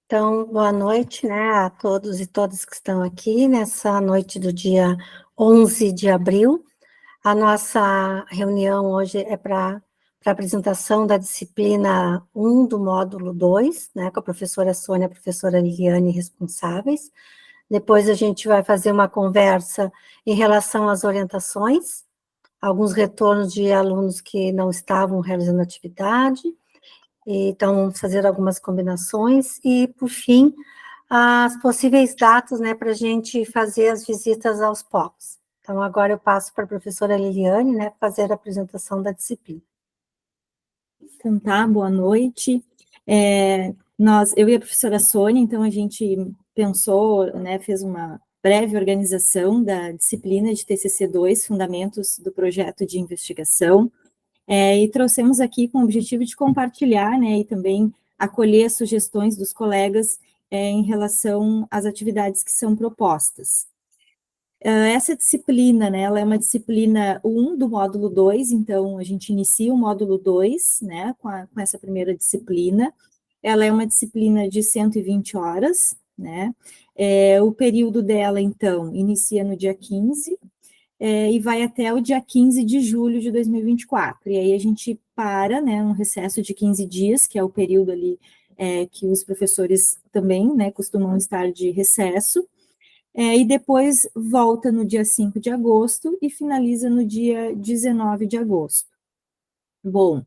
Então, boa noite, né, a todos e todas que estão aqui nessa noite do dia 11 de abril. A nossa reunião hoje é para a apresentação da disciplina 1 do módulo 2, né, com a professora Sônia e a professora Liliane responsáveis. Depois a gente vai fazer uma conversa em relação às orientações, alguns retornos de alunos que não estavam realizando atividade, então vamos fazer algumas combinações, e, por fim, as possíveis datas, né, para a gente fazer as visitas aos povos. Então, agora eu passo para a professora Liliane, né, fazer a apresentação da disciplina. Então tá, boa noite. Eu e a professora Sônia, então a gente pensou, né, fez uma breve organização da disciplina de TCC2, Fundamentos do Projeto de Investigação, e trouxemos aqui com o objetivo de compartilhar, né, e também acolher as sugestões dos colegas em relação às atividades que são propostas. Essa disciplina, né, ela é uma disciplina 1 do módulo 2, então a gente inicia o módulo 2, né, com essa primeira disciplina. Ela é uma disciplina de 120 horas, né, o período dela, então, inicia no dia 15, e vai até o dia 15 de julho de 2024, e aí a gente para, né, um recesso de 15 dias, que é o período ali que os professores também, né, costumam estar de recesso, e depois volta no dia 5 de agosto e finaliza no dia 19 de agosto. Bom,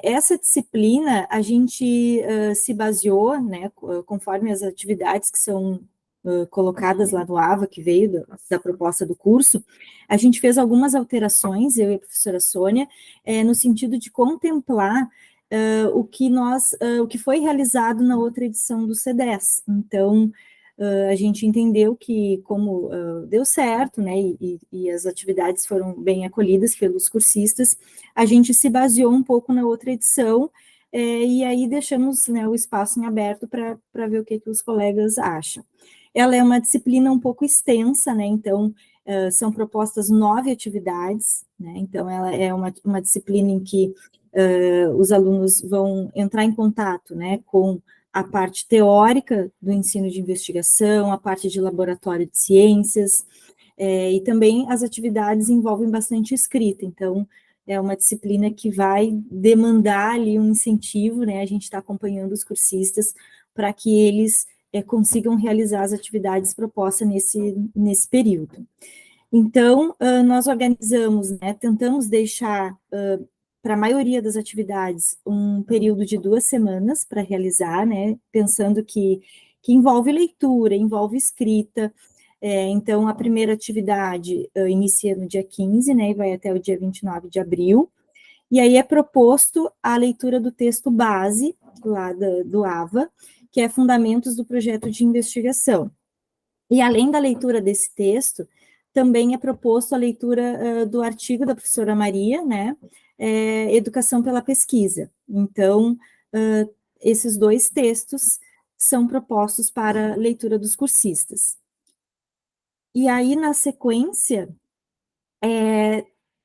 essa disciplina a gente se baseou, né, conforme as atividades que são colocadas lá no AVA, que veio da proposta do curso, a gente fez algumas alterações, eu e a professora Sônia, no sentido de contemplar o que foi realizado na outra edição do C10. Então, a gente entendeu que, como deu certo, né, e as atividades foram bem acolhidas pelos cursistas, a gente se baseou um pouco na outra edição, e aí deixamos, né, o espaço em aberto para ver o que os colegas acham. Ela é uma disciplina um pouco extensa, né, então são propostas 9 atividades, né, então ela é uma disciplina em que os alunos vão entrar em contato, né, com a parte teórica do ensino de investigação, a parte de laboratório de ciências, e também as atividades envolvem bastante escrita, então é uma disciplina que vai demandar ali um incentivo, né, a gente está acompanhando os cursistas para que eles consigam realizar as atividades propostas nesse período. Então, nós organizamos, né, tentamos deixar para a maioria das atividades um período de 2 semanas para realizar, né, pensando que envolve leitura, envolve escrita. Então, a primeira atividade inicia no dia 15, né, e vai até o dia 29 de abril, e aí é proposto a leitura do texto base, lá do AVA, que é Fundamentos do Projeto de Investigação. E além da leitura desse texto, também é proposto a leitura do artigo da professora Maria, né, Educação pela Pesquisa. Então, esses 2 textos são propostos para leitura dos cursistas. E aí, na sequência,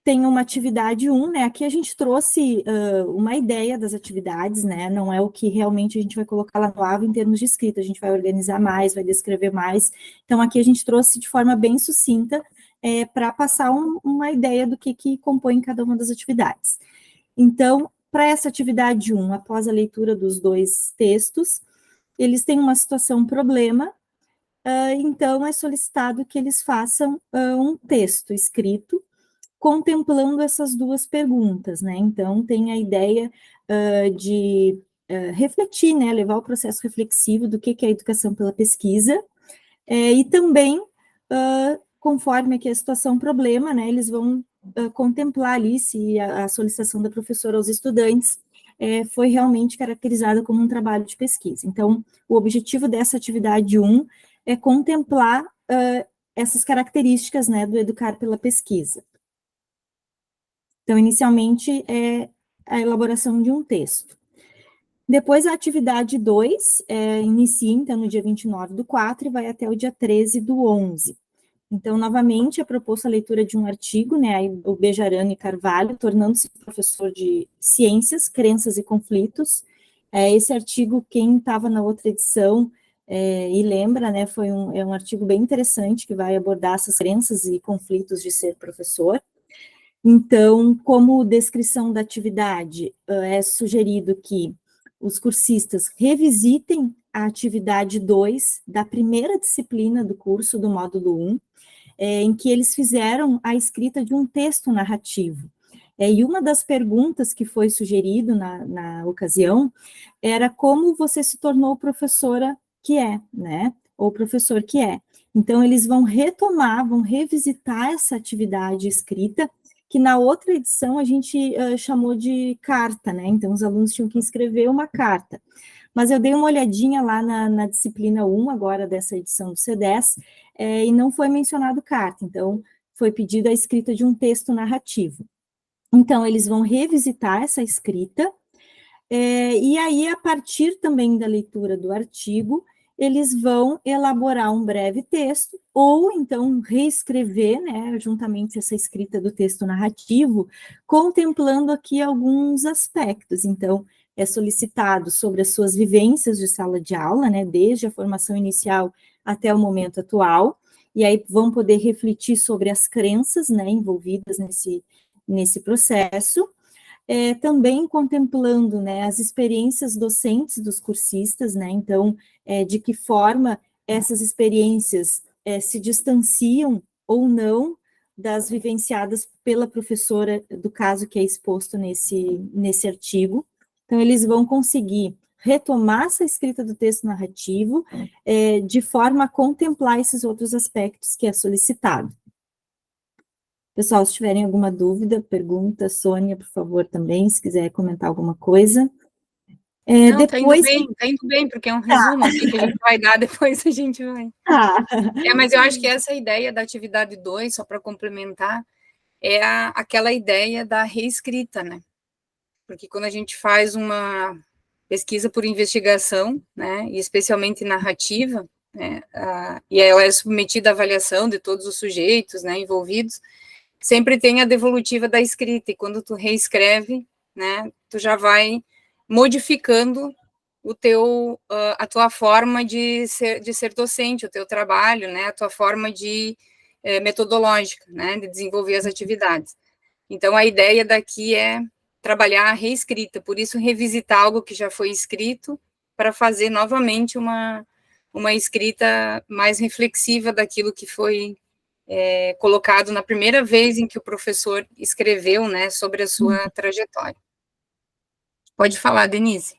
tem uma atividade 1, né, aqui a gente trouxe uma ideia das atividades, né, não é o que realmente a gente vai colocar lá no AVA em termos de escrita, a gente vai organizar mais, vai descrever mais, então aqui a gente trouxe de forma bem sucinta para passar uma ideia do que compõe cada uma das atividades. Então, para essa atividade 1, após a leitura dos 2 textos, eles têm uma situação problema, então é solicitado que eles façam um texto escrito, contemplando essas 2 perguntas, né? Então, tem a ideia de refletir, né? Levar o processo reflexivo do que é a educação pela pesquisa, e também, conforme aqui a situação problema, né? Eles vão contemplar ali se a solicitação da professora aos estudantes foi realmente caracterizada como um trabalho de pesquisa. Então, o objetivo dessa atividade 1 é contemplar essas características, né, do educar pela pesquisa. Então, inicialmente, é a elaboração de um texto. Depois, a atividade 2 inicia, então, no dia 29 do 4 e vai até o dia 13 do 11. Então, novamente, é proposta a leitura de um artigo, né, o Bejarano e Carvalho, tornando-se professor de ciências, crenças e conflitos, Esse artigo, quem estava na outra edição e lembra, né, é um artigo bem interessante que vai abordar essas crenças e conflitos de ser professor. Então, como descrição da atividade, é sugerido que os cursistas revisitem a atividade 2 da primeira disciplina do curso do módulo 1, em que eles fizeram a escrita de um texto narrativo. E uma das perguntas que foi sugerido na ocasião era como você se tornou professora que é, né? Ou professor que é. Então, eles vão retomar, vão revisitar essa atividade escrita, que na outra edição a gente chamou de carta, né? Então, os alunos tinham que escrever uma carta. Mas eu dei uma olhadinha lá na disciplina 1, agora dessa edição do C10, e não foi mencionado carta, então foi pedida a escrita de um texto narrativo. Então, eles vão revisitar essa escrita, e aí, a partir também da leitura do artigo, eles vão elaborar um breve texto, ou então reescrever, né, juntamente essa escrita do texto narrativo, contemplando aqui alguns aspectos. Então, é solicitado sobre as suas vivências de sala de aula, né, desde a formação inicial até o momento atual, e aí vão poder refletir sobre as crenças, né, envolvidas nesse processo, também contemplando, né, as experiências docentes dos cursistas, né, então, de que forma essas experiências se distanciam ou não das vivenciadas pela professora do caso que é exposto nesse artigo. Então, eles vão conseguir retomar essa escrita do texto narrativo de forma a contemplar esses outros aspectos que é solicitado. Pessoal, se tiverem alguma dúvida, pergunta, Sônia, por favor, também, se quiser comentar alguma coisa. Não, Depois... tá indo bem, porque é um resumo aqui que a gente vai dar, depois a gente vai. Mas eu acho que essa ideia da atividade 2, só para complementar, é aquela ideia da reescrita, né? Porque quando a gente faz uma pesquisa por investigação, né, e especialmente narrativa, né, e ela é submetida à avaliação de todos os sujeitos, né, envolvidos, sempre tem a devolutiva da escrita, e quando tu reescreve, né, tu já vai modificando a tua forma de ser docente, o teu trabalho, né, a tua forma metodológica, né, de desenvolver as atividades. Então, a ideia daqui é trabalhar a reescrita, por isso revisitar algo que já foi escrito, para fazer novamente uma escrita mais reflexiva daquilo que foi colocado na primeira vez em que o professor escreveu, né, sobre a sua trajetória. Pode falar, Denise.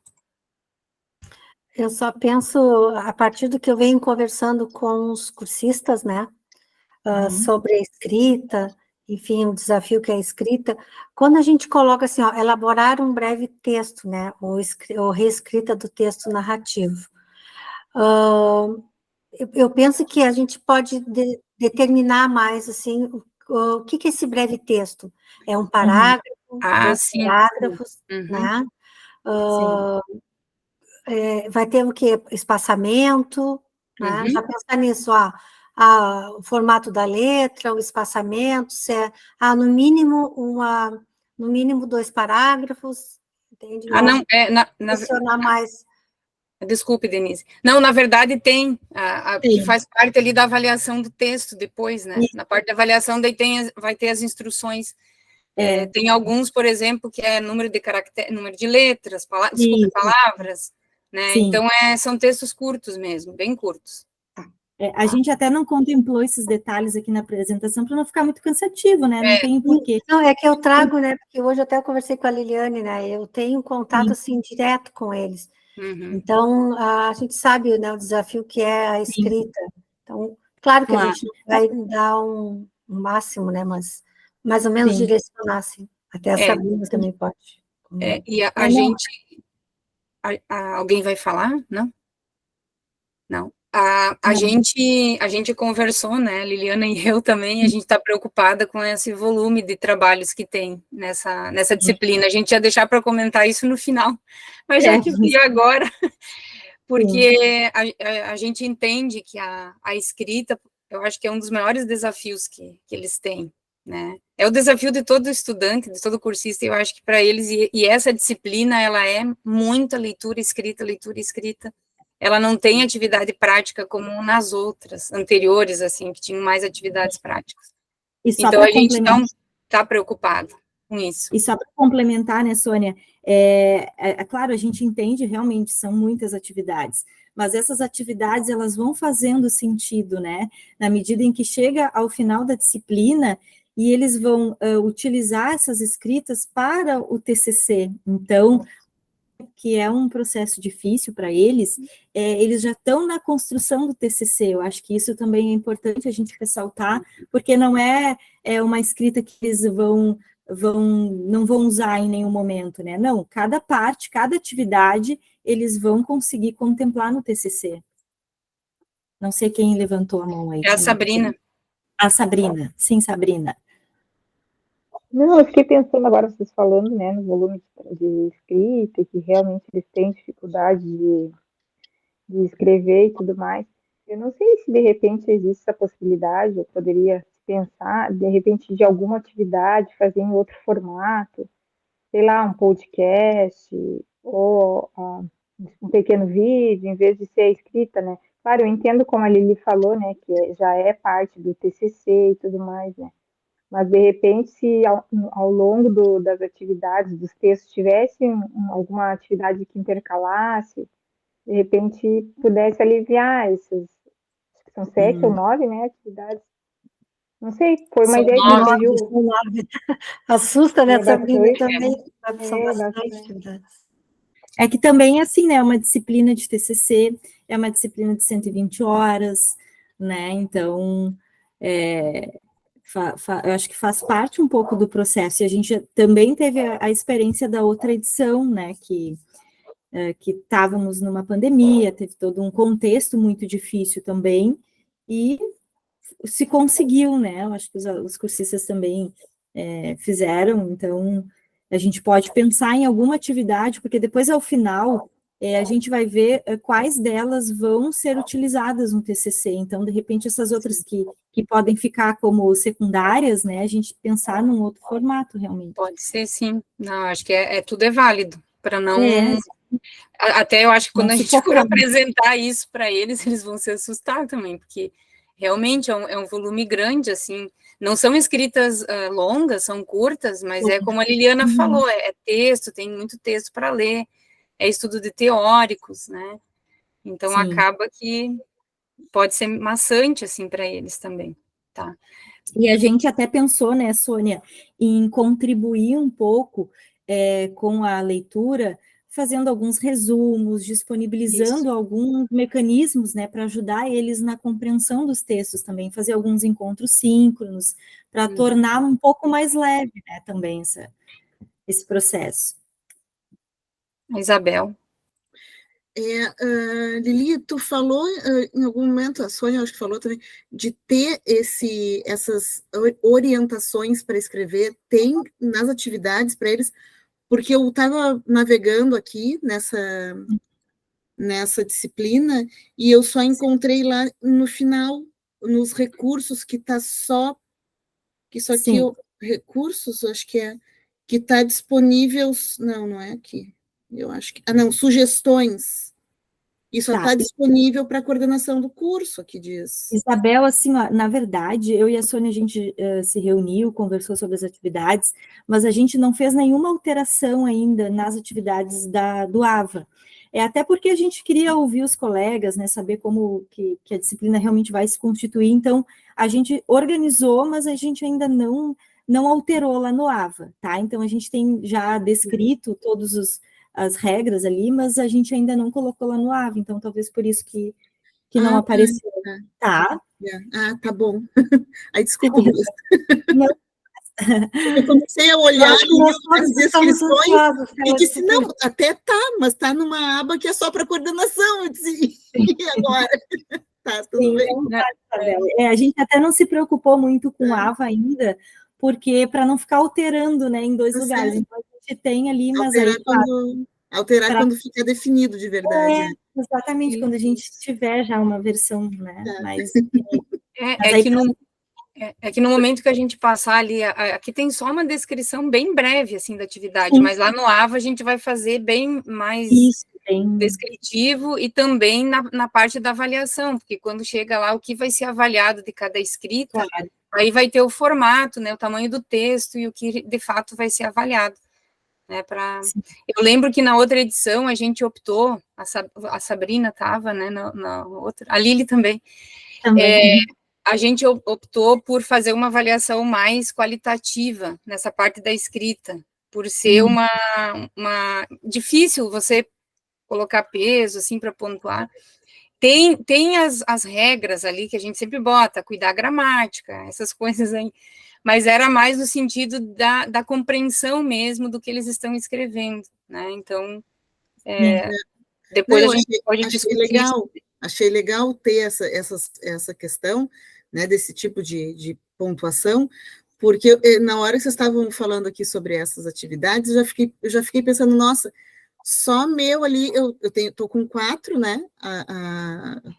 Eu só penso, a partir do que eu venho conversando com os cursistas, né, sobre a escrita, enfim, o desafio que é a escrita, quando a gente coloca assim, ó, elaborar um breve texto, né, ou reescrita do texto narrativo, eu penso que a gente pode determinar mais, assim, o que é esse breve texto? É um parágrafo, dois sim. parágrafos, Uhum. né? Vai ter o quê? Espaçamento, né? Já pensar nisso, o formato da letra, o espaçamento, se no mínimo 2 parágrafos, entende? Não, mencionar mais. Desculpe, Denise. Não, na verdade tem, que faz parte ali da avaliação do texto depois, né? Na parte da avaliação daí vai ter as instruções. Tem alguns, por exemplo, que é número de letras, palavras, né? Sim. Então, são textos curtos mesmo, bem curtos. A gente até não contemplou esses detalhes aqui na apresentação para não ficar muito cansativo, né? Não tem porquê. Não, é que eu trago, né? Porque hoje até eu conversei com a Liliane, né? Eu tenho contato, assim, direto com eles. Então, a gente sabe, né, o desafio que é a escrita. Então, claro que a gente não vai dar um máximo, né? Mas mais ou menos direcionar, assim. Até a Sabrina também pode. E a gente... alguém vai falar? Não? Não. A gente conversou, né, Liliana e eu também, a gente está preocupada com esse volume de trabalhos que tem nessa disciplina. A gente ia deixar para comentar isso no final, mas já que vi agora, porque a gente entende que a escrita, eu acho que é um dos maiores desafios que eles têm, né? É o desafio de todo estudante, de todo cursista, eu acho que para eles, e essa disciplina, ela é muita leitura escrita, ela não tem atividade prática como nas outras, anteriores, assim, que tinham mais atividades práticas. E só então, para a gente complementar, não está preocupado com isso. E só para complementar, né, Sônia, claro, a gente entende, realmente, são muitas atividades, mas essas atividades, elas vão fazendo sentido, né, na medida em que chega ao final da disciplina, e eles vão utilizar essas escritas para o TCC. Então, que é um processo difícil para eles, eles já estão na construção do TCC. Eu acho que isso também é importante a gente ressaltar, porque não é uma escrita que eles não vão usar em nenhum momento, né? Não, cada parte, cada atividade, eles vão conseguir contemplar no TCC. Não sei quem levantou a mão aí. É a Sabrina. A Sabrina, sim, Sabrina. Não, eu fiquei pensando agora, vocês falando, né, no volume de escrita, que realmente eles têm dificuldade de escrever e tudo mais. Eu não sei se de repente existe essa possibilidade, eu poderia pensar, de repente, de alguma atividade, fazer em outro formato, sei lá, um podcast, ou um pequeno vídeo, em vez de ser escrita, né? Claro, eu entendo como a Lili falou, né, que já é parte do TCC e tudo mais, né? Mas, de repente, se ao longo das atividades, dos textos, tivesse alguma atividade que intercalasse, de repente, pudesse aliviar esses, acho que são 7 ou 9, né, atividades. Não sei, foi uma São ideia que 9, surgiu. São 9. Assusta, né, Sabrina, também. São bastante bastante. atividades. É que também, assim, né, é uma disciplina de TCC, é uma disciplina de 120 horas, né, então, eu acho que faz parte um pouco do processo, e a gente também teve a experiência da outra edição, né, que estávamos numa pandemia, teve todo um contexto muito difícil também, e se conseguiu, né, eu acho que os cursistas também fizeram, então a gente pode pensar em alguma atividade, porque depois, ao final, a gente vai ver quais delas vão ser utilizadas no TCC, então, de repente, essas outras que podem ficar como secundárias, né, a gente pensar num outro formato, realmente. Pode ser, sim. Não, acho que tudo é válido, para não... Até eu acho que quando a gente for apresentar isso para eles, eles vão se assustar também, porque realmente é um volume grande, assim, não são escritas longas, são curtas, mas é como a Liliana falou, é texto, tem muito texto para ler, é estudo de teóricos, né? Então, sim, acaba que pode ser maçante, assim, para eles também, tá? E a gente até pensou, né, Sônia, em contribuir um pouco com a leitura, fazendo alguns resumos, disponibilizando alguns mecanismos, né, para ajudar eles na compreensão dos textos também, fazer alguns encontros síncronos, para tornar um pouco mais leve, né, também esse processo. Isabel. Lili, tu falou em algum momento, a Sônia acho que falou também, de ter essas orientações para escrever, tem nas atividades para eles, porque eu estava navegando aqui nessa disciplina e eu só encontrei lá no final, nos recursos, que está só, que isso aqui, recursos, acho que está disponível, não é aqui, eu acho que, não, sugestões. Isso está disponível para a coordenação do curso, aqui diz. Isabel, assim, ó, na verdade, eu e a Sônia, a gente se reuniu, conversou sobre as atividades, mas a gente não fez nenhuma alteração ainda nas atividades do AVA. Até porque a gente queria ouvir os colegas, né, saber como que a disciplina realmente vai se constituir, então a gente organizou, mas a gente ainda não alterou lá no AVA, tá? Então a gente tem já descrito todos as regras ali, mas a gente ainda não colocou lá no AVA, então talvez por isso que não apareceu. Tá? Tá bom. Aí, desculpa, Luiz. Não. Eu comecei a olhar as descrições e disse, não, até tá, mas tá numa aba que é só para coordenação. Eu disse, e agora? Tá, tudo bem. A gente até não se preocupou muito com o AVA ainda, porque para não ficar alterando, né, em dois lugares. Então, a gente tem ali, mas alterar aí... Alterar quando fica definido de verdade. Exatamente, quando a gente tiver já uma versão, né? Mas que É que no momento que a gente passar ali, aqui tem só uma descrição bem breve, assim, da atividade, mas lá no AVA a gente vai fazer bem mais descritivo e também na parte da avaliação, porque quando chega lá o que vai ser avaliado de cada escrita, aí vai ter o formato, né, o tamanho do texto e o que de fato vai ser avaliado. Né, eu lembro que na outra edição a gente optou, a Sabrina estava, né, na outra, a Lili também. A gente optou por fazer uma avaliação mais qualitativa nessa parte da escrita, por ser uma difícil você colocar peso, assim, para pontuar. Tem as regras ali que a gente sempre bota, cuidar da gramática, essas coisas aí, mas era mais no sentido da compreensão mesmo do que eles estão escrevendo, né? Então, depois a gente pode discutir. Achei legal ter essa questão, né, desse tipo de pontuação, porque na hora que vocês estavam falando aqui sobre essas atividades, eu já fiquei pensando, nossa, só meu ali, eu estou com 4, né,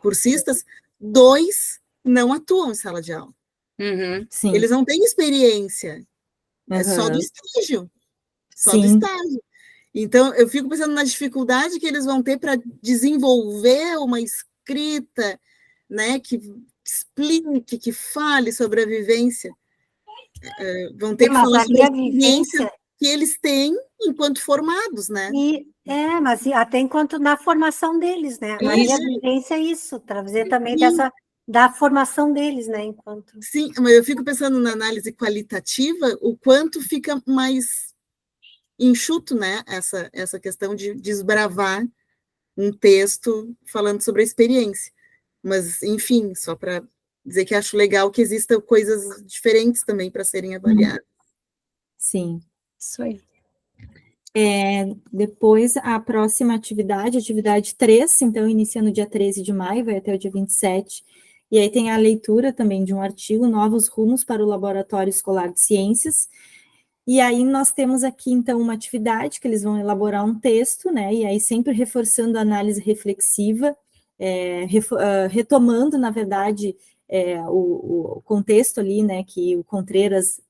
cursistas, 2 não atuam em sala de aula. Eles não têm experiência, é só do estágio, do estágio. Então, eu fico pensando na dificuldade que eles vão ter para desenvolver uma escrita, né, que explique, que fale sobre a vivência. Vão ter que falar sobre a experiência que eles têm enquanto formados, né? Mas até enquanto na formação deles, né? A vivência é isso, trazer também da formação deles, né? Enquanto... Sim, mas eu fico pensando na análise qualitativa, o quanto fica mais enxuto, né, essa questão de desbravar um texto falando sobre a experiência. Mas, enfim, só para dizer que acho legal que existam coisas diferentes também para serem avaliadas. Sim. Isso aí. Depois, a próxima atividade 3, então inicia no dia 13 de maio, vai até o dia 27, e aí tem a leitura também de um artigo, Novos Rumos para o Laboratório Escolar de Ciências. E aí nós temos aqui, então, uma atividade que eles vão elaborar um texto, né, e aí sempre reforçando a análise reflexiva, retomando, na verdade, o contexto ali, né, que o Contreras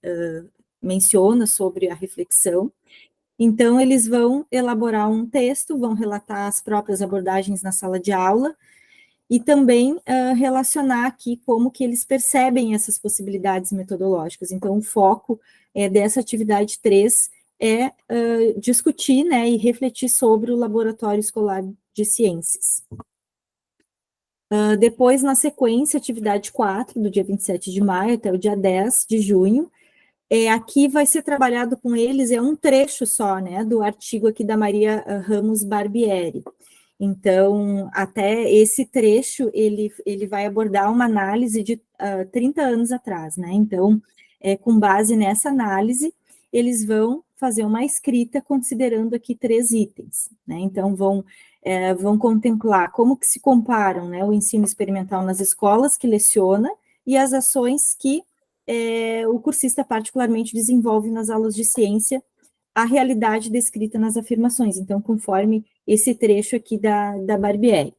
menciona sobre a reflexão. Então, eles vão elaborar um texto, vão relatar as próprias abordagens na sala de aula, e também relacionar aqui como que eles percebem essas possibilidades metodológicas. Então, o foco dessa atividade 3 é discutir, né, e refletir sobre o Laboratório Escolar de Ciências. Depois, na sequência, atividade 4, do dia 27 de maio até o dia 10 de junho, aqui vai ser trabalhado com eles, um trecho só, né, do artigo aqui da Maria Ramos Barbieri. Então, até esse trecho, ele vai abordar uma análise de 30 anos atrás, né? Então, com base nessa análise, eles vão fazer uma escrita considerando aqui 3 itens, né? Então, vão contemplar como que se comparam, né, o ensino experimental nas escolas que leciona e as ações que o cursista particularmente desenvolve nas aulas de ciência, a realidade descrita nas afirmações, então, conforme esse trecho aqui da Barbieri.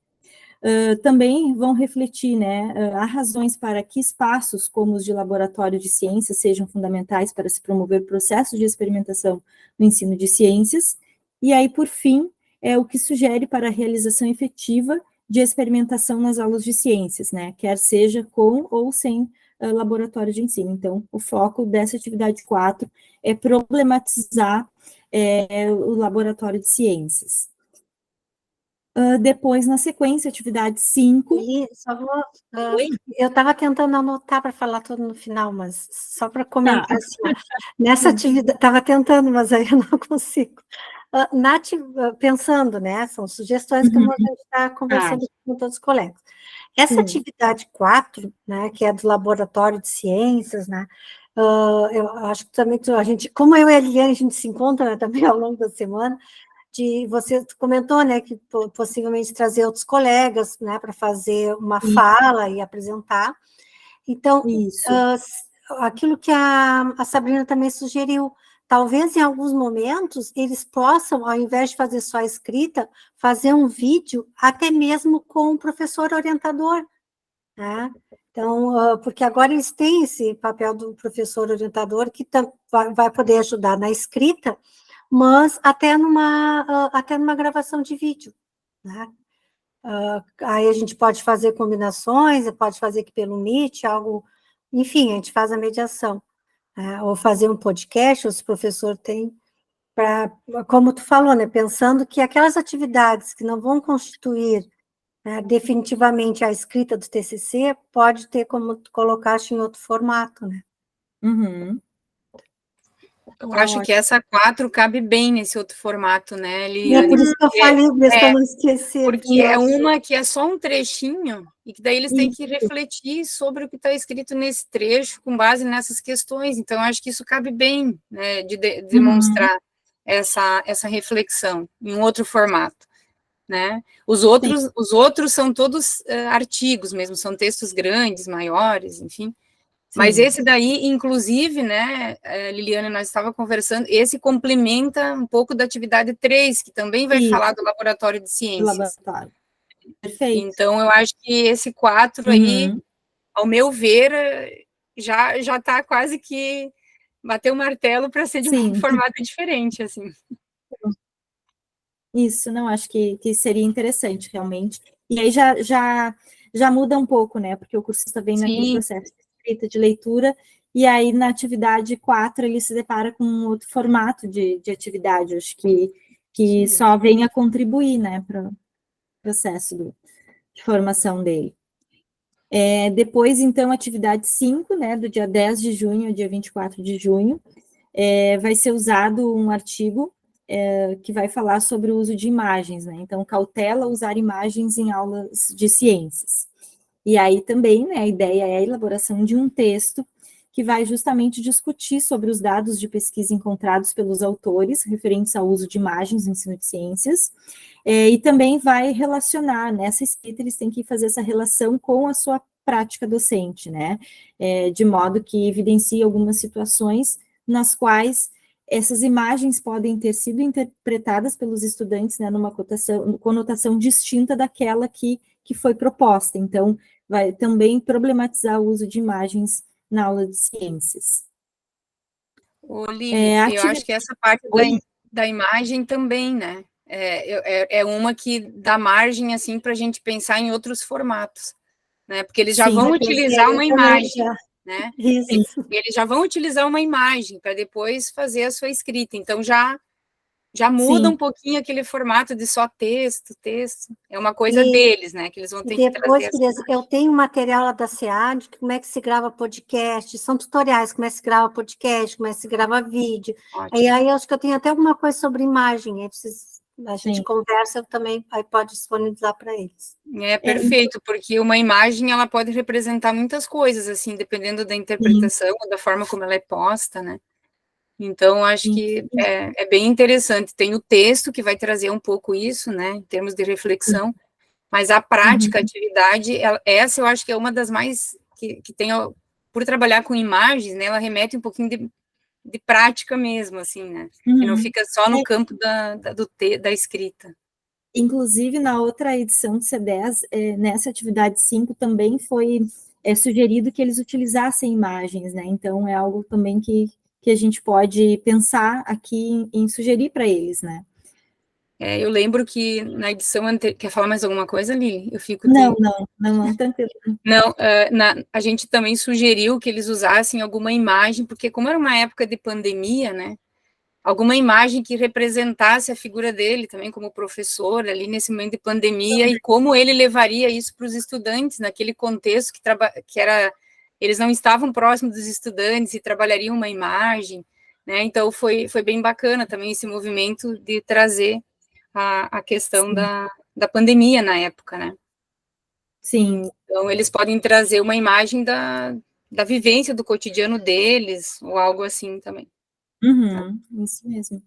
Também vão refletir, né, há razões para que espaços como os de laboratório de ciências sejam fundamentais para se promover processos de experimentação no ensino de ciências, e aí, por fim, o que sugere para a realização efetiva de experimentação nas aulas de ciências, né, quer seja com ou sem laboratório de ensino. Então, o foco dessa atividade 4 é problematizar o laboratório de ciências. Depois, na sequência, atividade 5... eu estava tentando anotar para falar tudo no final, mas só para comentar assim, nessa atividade, estava tentando, mas aí eu não consigo. Pensando, né, são sugestões que a gente está conversando com todos os colegas. Essa atividade 4, né, que é do Laboratório de Ciências, né, eu acho que também a gente, como eu e a Liliane, a gente se encontra, né, também ao longo da semana, você comentou, né, que possivelmente trazer outros colegas, né, para fazer uma fala e apresentar. Então, aquilo que a Sabrina também sugeriu, talvez em alguns momentos eles possam, ao invés de fazer só a escrita, fazer um vídeo, até mesmo com o professor orientador, né? Então, porque agora eles têm esse papel do professor orientador que vai poder ajudar na escrita, mas até numa gravação de vídeo, né? Aí a gente pode fazer combinações, pode fazer aqui pelo Meet, algo, enfim, a gente faz a mediação, né? Ou fazer um podcast, ou se o professor tem, como tu falou, né? Pensando que aquelas atividades que não vão constituir, né, definitivamente a escrita do TCC, pode ter, como tu colocaste, em outro formato, né? Uhum. Eu acho que essa 4 cabe bem nesse outro formato, né, E é por isso que eu falei, para não esquecer. Porque é uma que é só um trechinho, e que daí eles têm que refletir sobre o que está escrito nesse trecho, com base nessas questões. Então, eu acho que isso cabe bem, né, de demonstrar essa reflexão em um outro formato, né? Os outros são todos artigos mesmo, são textos grandes, maiores, enfim. Mas esse daí, inclusive, né, Liliana, nós estávamos conversando, esse complementa um pouco da atividade 3, que também vai falar do laboratório de ciências. Perfeito. Então, eu acho que esse 4 aí, ao meu ver, já está quase que bater o martelo para ser de um formato diferente, assim. Isso, não, acho que seria interessante, realmente. E aí já muda um pouco, né, porque o cursista vem naquele processo de escrita, de leitura, e aí na atividade 4 ele se depara com um outro formato de atividade, acho que só vem a contribuir, né, para o processo de formação dele. Depois, então, atividade 5, né, do dia 10 de junho ao dia 24 de junho, vai ser usado um artigo que vai falar sobre o uso de imagens, né? Então, cautela usar imagens em aulas de ciências. E aí também, né, a ideia é a elaboração de um texto que vai justamente discutir sobre os dados de pesquisa encontrados pelos autores referentes ao uso de imagens no ensino de ciências, e também vai relacionar, nessa escrita eles têm que fazer essa relação com a sua prática docente, né, de modo que evidencie algumas situações nas quais essas imagens podem ter sido interpretadas pelos estudantes, né, numa conotação distinta daquela que foi proposta. Então, vai também problematizar o uso de imagens na aula de ciências. Lili, eu acho que essa parte da imagem também, né? É uma que dá margem, assim, para a gente pensar em outros formatos, né? Porque eles já vão utilizar uma imagem, né? Eles já vão utilizar uma imagem para depois fazer a sua escrita. Então, já muda um pouquinho aquele formato de só texto. É uma coisa deles, né? Que eles vão ter que trazer. Depois, eu tenho um material lá da SEAD, como é que se grava podcast, são tutoriais, como é que se grava podcast, como é que se grava vídeo. E aí, acho que eu tenho até alguma coisa sobre imagem, aí a gente conversa também, aí pode disponibilizar para eles. Perfeito, porque uma imagem, ela pode representar muitas coisas, assim, dependendo da interpretação, da forma como ela é posta, né? Então, acho que é bem interessante. Tem o texto que vai trazer um pouco isso, né, em termos de reflexão, mas a prática, a atividade, essa eu acho que é uma das mais, que tem, por trabalhar com imagens, né, ela remete um pouquinho de prática mesmo, assim, né, que não fica só no campo da escrita. Inclusive, na outra edição do C10, nessa atividade 5, também foi sugerido que eles utilizassem imagens, né, então é algo também que a gente pode pensar aqui em sugerir para eles, né. Eu lembro que na edição anterior... Quer falar mais alguma coisa, Lili? Eu fico... Não, tranquilo. Não, a gente também sugeriu que eles usassem alguma imagem, porque como era uma época de pandemia, né, alguma imagem que representasse a figura dele também como professor ali nesse momento de pandemia e como ele levaria isso para os estudantes naquele contexto que era... Eles não estavam próximos dos estudantes e trabalhariam uma imagem, né? Então, foi bem bacana também esse movimento de trazer a questão da pandemia na época, né? Sim. Então, eles podem trazer uma imagem da vivência do cotidiano deles, ou algo assim também. Isso mesmo.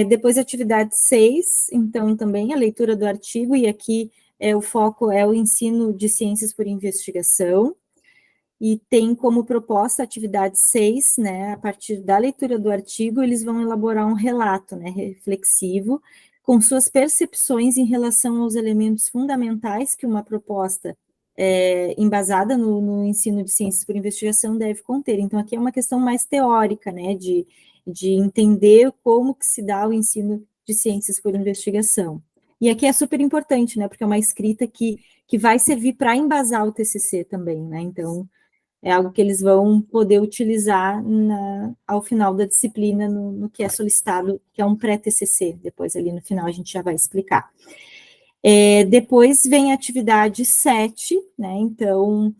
Depois, atividade 6, então, também a leitura do artigo, e aqui o foco é o ensino de ciências por investigação, e tem como proposta a atividade 6, né, a partir da leitura do artigo, eles vão elaborar um relato, né, reflexivo, com suas percepções em relação aos elementos fundamentais que uma proposta embasada no ensino de ciências por investigação deve conter. Então, aqui é uma questão mais teórica, né, de entender como que se dá o ensino de ciências por investigação. E aqui é super importante, né, porque é uma escrita que vai servir para embasar o TCC também, né, então é algo que eles vão poder utilizar ao final da disciplina, no que é solicitado, que é um pré-TCC, depois ali no final a gente já vai explicar. Depois vem a atividade 7, né, então,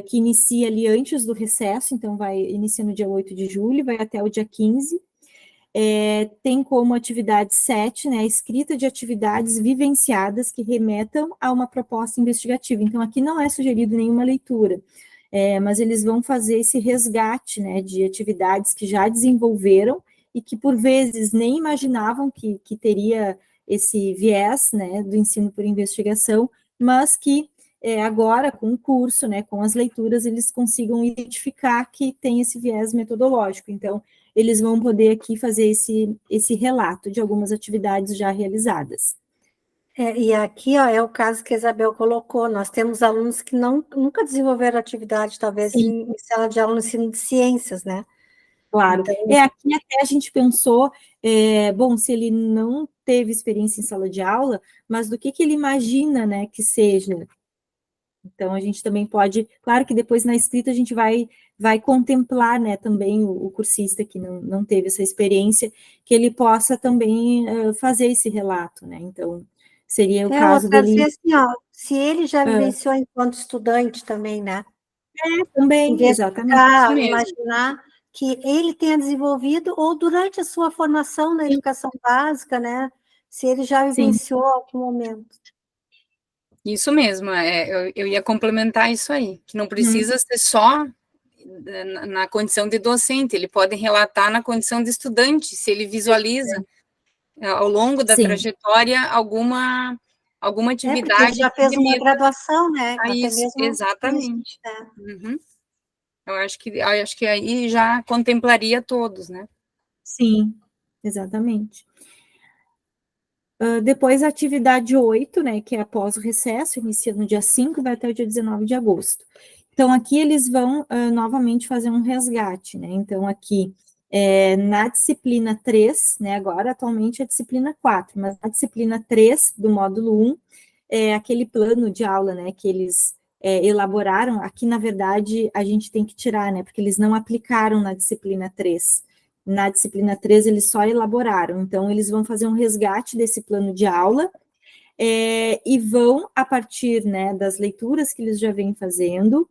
que inicia ali antes do recesso, então inicia no dia 8 de julho, vai até o dia 15, tem como atividade 7, né, a escrita de atividades vivenciadas que remetam a uma proposta investigativa, então aqui não é sugerido nenhuma leitura, mas eles vão fazer esse resgate, né, de atividades que já desenvolveram e que por vezes nem imaginavam que teria esse viés, né, do ensino por investigação, mas que agora, com o curso, né, com as leituras, eles consigam identificar que tem esse viés metodológico. Então, eles vão poder aqui fazer esse relato de algumas atividades já realizadas. E aqui, ó, é o caso que a Isabel colocou, nós temos alunos que nunca desenvolveram atividade, talvez, em sala de aula no ensino de ciências, né? Claro. Então, Aqui até a gente pensou, bom, se ele não teve experiência em sala de aula, mas do que ele imagina, né, que seja. Então, a gente também pode, claro que depois na escrita a gente vai contemplar, né, também o cursista que não teve essa experiência, que ele possa também fazer esse relato, né, então, seria o caso dele... assim, ó, se ele já vivenciou enquanto estudante também, né? Também, exatamente. Imaginar que ele tenha desenvolvido, ou durante a sua formação na educação básica, né? Se ele já vivenciou algum momento. Isso mesmo, eu ia complementar isso aí, que não precisa ser só na condição de docente, ele pode relatar na condição de estudante, se ele visualiza ao longo da trajetória alguma atividade. Ele já fez uma graduação, né? Até isso, mesmo exatamente. Isso, Eu acho que aí já contemplaria todos, né? Sim, exatamente. Depois a atividade 8, né, que é após o recesso, inicia no dia 5 e vai até o dia 19 de agosto. Então, aqui eles vão novamente fazer um resgate, né? Então, aqui, na disciplina 3, né, agora atualmente é a disciplina 4, mas na disciplina 3 do módulo 1, aquele plano de aula, né, que eles elaboraram, aqui, na verdade, a gente tem que tirar, né, porque eles não aplicaram na disciplina 3. Na disciplina 3, eles só elaboraram, então eles vão fazer um resgate desse plano de aula, e vão, a partir, né, das leituras que eles já vêm fazendo,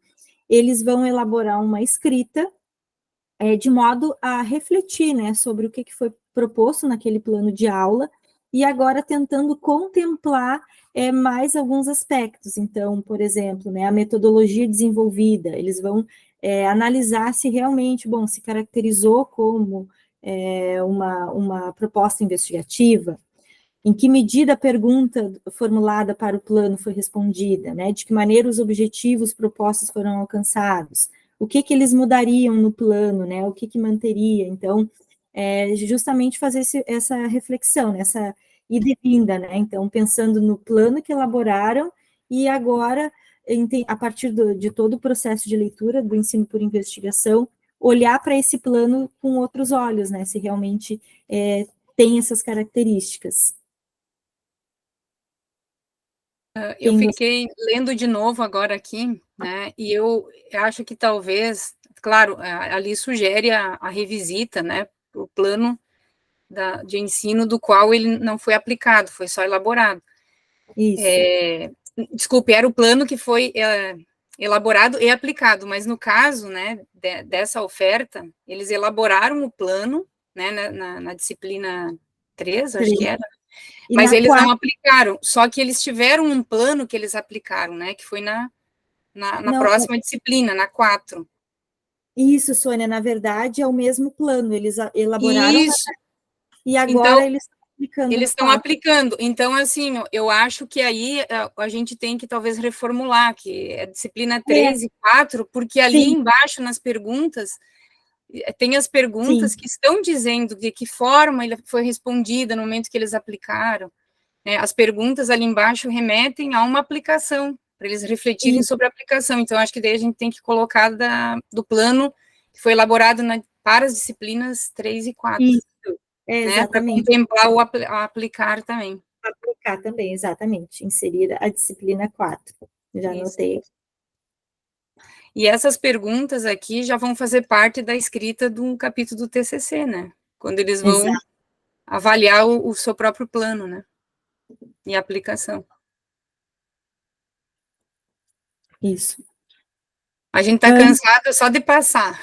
eles vão elaborar uma escrita, de modo a refletir, né, sobre o que foi proposto naquele plano de aula, e agora tentando contemplar mais alguns aspectos. Então, por exemplo, né, a metodologia desenvolvida, eles vão analisar se realmente, bom, se caracterizou como uma proposta investigativa, em que medida a pergunta formulada para o plano foi respondida, né, de que maneira os objetivos propostos foram alcançados, o que eles mudariam no plano, né, o que manteria. Então, justamente fazer essa reflexão, né, essa ida e vinda, né, então, pensando no plano que elaboraram, e agora, a partir de todo o processo de leitura do ensino por investigação, olhar para esse plano com outros olhos, né, se realmente tem essas características. Eu fiquei lendo de novo agora aqui, né, e eu acho que talvez, claro, ali sugere a revisita, né, o plano de ensino do qual ele não foi aplicado, foi só elaborado. Isso. Desculpe, era o plano que foi elaborado e aplicado, mas no caso, né, dessa oferta, eles elaboraram o plano, né, na disciplina 3, acho que era, mas eles não aplicaram, só que eles tiveram um plano que eles aplicaram, né, que foi na próxima disciplina, na 4. Isso, Sônia, na verdade é o mesmo plano, eles elaboraram e agora então, eles estão aplicando. Eles estão aplicando, então, assim, eu acho que aí a gente tem que talvez reformular, que é disciplina 3 e 4, porque ali embaixo nas perguntas, tem as perguntas que estão dizendo de que forma ele foi respondida no momento que eles aplicaram, né? As perguntas ali embaixo remetem a uma aplicação para eles refletirem sobre a aplicação. Então, acho que daí a gente tem que colocar do plano que foi elaborado para as disciplinas 3 e 4. Isso, né, para exatamente. contemplar o aplicar também. Aplicar também, exatamente. Inserir a disciplina 4. Já anotei. E essas perguntas aqui já vão fazer parte da escrita do capítulo do TCC, né? Quando eles vão avaliar o seu próprio plano, né? E a aplicação. Isso. A gente está cansado só de passar.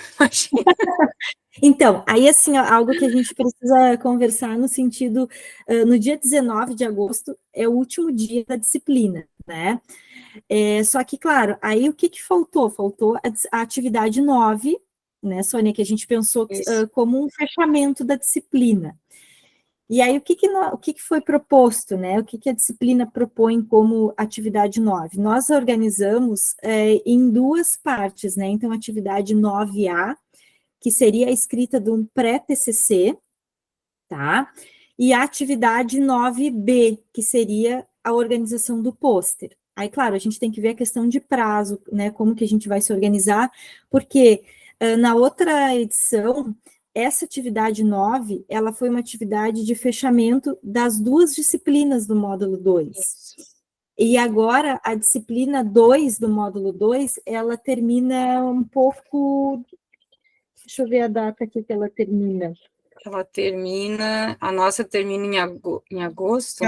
Então, aí assim, algo que a gente precisa conversar no sentido, no dia 19 de agosto é o último dia da disciplina, né? Só que, claro, aí o que faltou? Faltou a atividade 9, né, Sônia, que a gente pensou como um fechamento da disciplina. E aí, o que foi proposto, né? O que a disciplina propõe como atividade 9? Nós organizamos em duas partes, né? Então, a atividade 9A, que seria a escrita de um pré-TCC, tá? E a atividade 9B, que seria a organização do pôster. Aí, claro, a gente tem que ver a questão de prazo, né? Como que a gente vai se organizar, porque na outra edição, essa atividade 9, ela foi uma atividade de fechamento das duas disciplinas do módulo 2. E agora, a disciplina 2 do módulo 2, ela termina um pouco... Deixa eu ver a data aqui que ela termina. A nossa termina em agosto? Em agosto,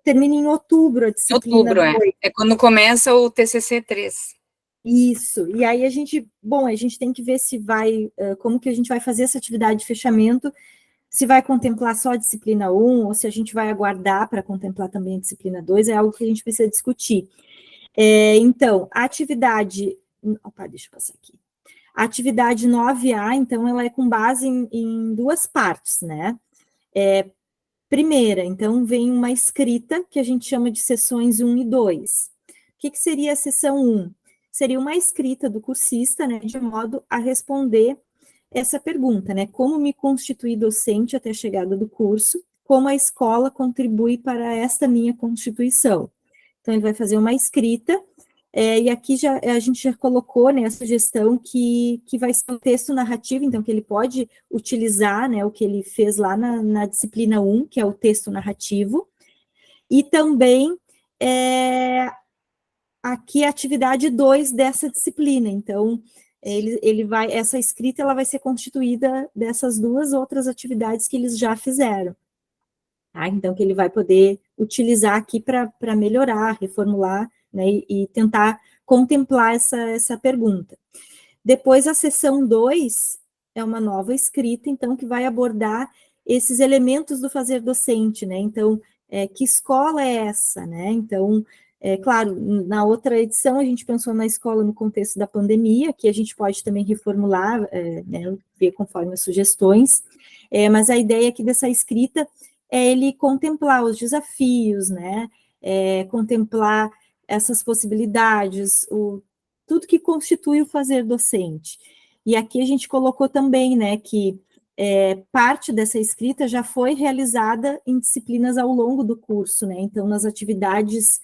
termina em outubro a disciplina 2. É quando começa o TCC 3. Isso, e aí a gente tem que ver se vai, como que a gente vai fazer essa atividade de fechamento, se vai contemplar só a disciplina 1, ou se a gente vai aguardar para contemplar também a disciplina 2, é algo que a gente precisa discutir. Então, a atividade... deixa eu passar aqui. A atividade 9A, então, ela é com base em duas partes, né? Primeira, então, vem uma escrita, que a gente chama de sessões 1 e 2. O que seria a sessão 1? Seria uma escrita do cursista, né, de modo a responder essa pergunta, né? Como me constituir docente até a chegada do curso? Como a escola contribui para esta minha constituição? Então, ele vai fazer uma escrita, e aqui a gente já colocou, né, a sugestão que vai ser um texto narrativo, então, que ele pode utilizar, né, o que ele fez lá na disciplina 1, que é o texto narrativo, e também aqui a atividade 2 dessa disciplina. Então, essa escrita ela vai ser constituída dessas duas outras atividades que eles já fizeram. Tá? Então, que ele vai poder utilizar aqui para melhorar, reformular, né, e tentar contemplar essa pergunta. Depois, a sessão 2 é uma nova escrita, então, que vai abordar esses elementos do fazer docente, né? Então, que escola é essa, né? Então, claro, na outra edição a gente pensou na escola no contexto da pandemia, que a gente pode também reformular, né, ver conforme as sugestões, mas a ideia aqui dessa escrita é ele contemplar os desafios, né, contemplar essas possibilidades, tudo que constitui o fazer docente. E aqui a gente colocou também, né, que parte dessa escrita já foi realizada em disciplinas ao longo do curso, né, então nas atividades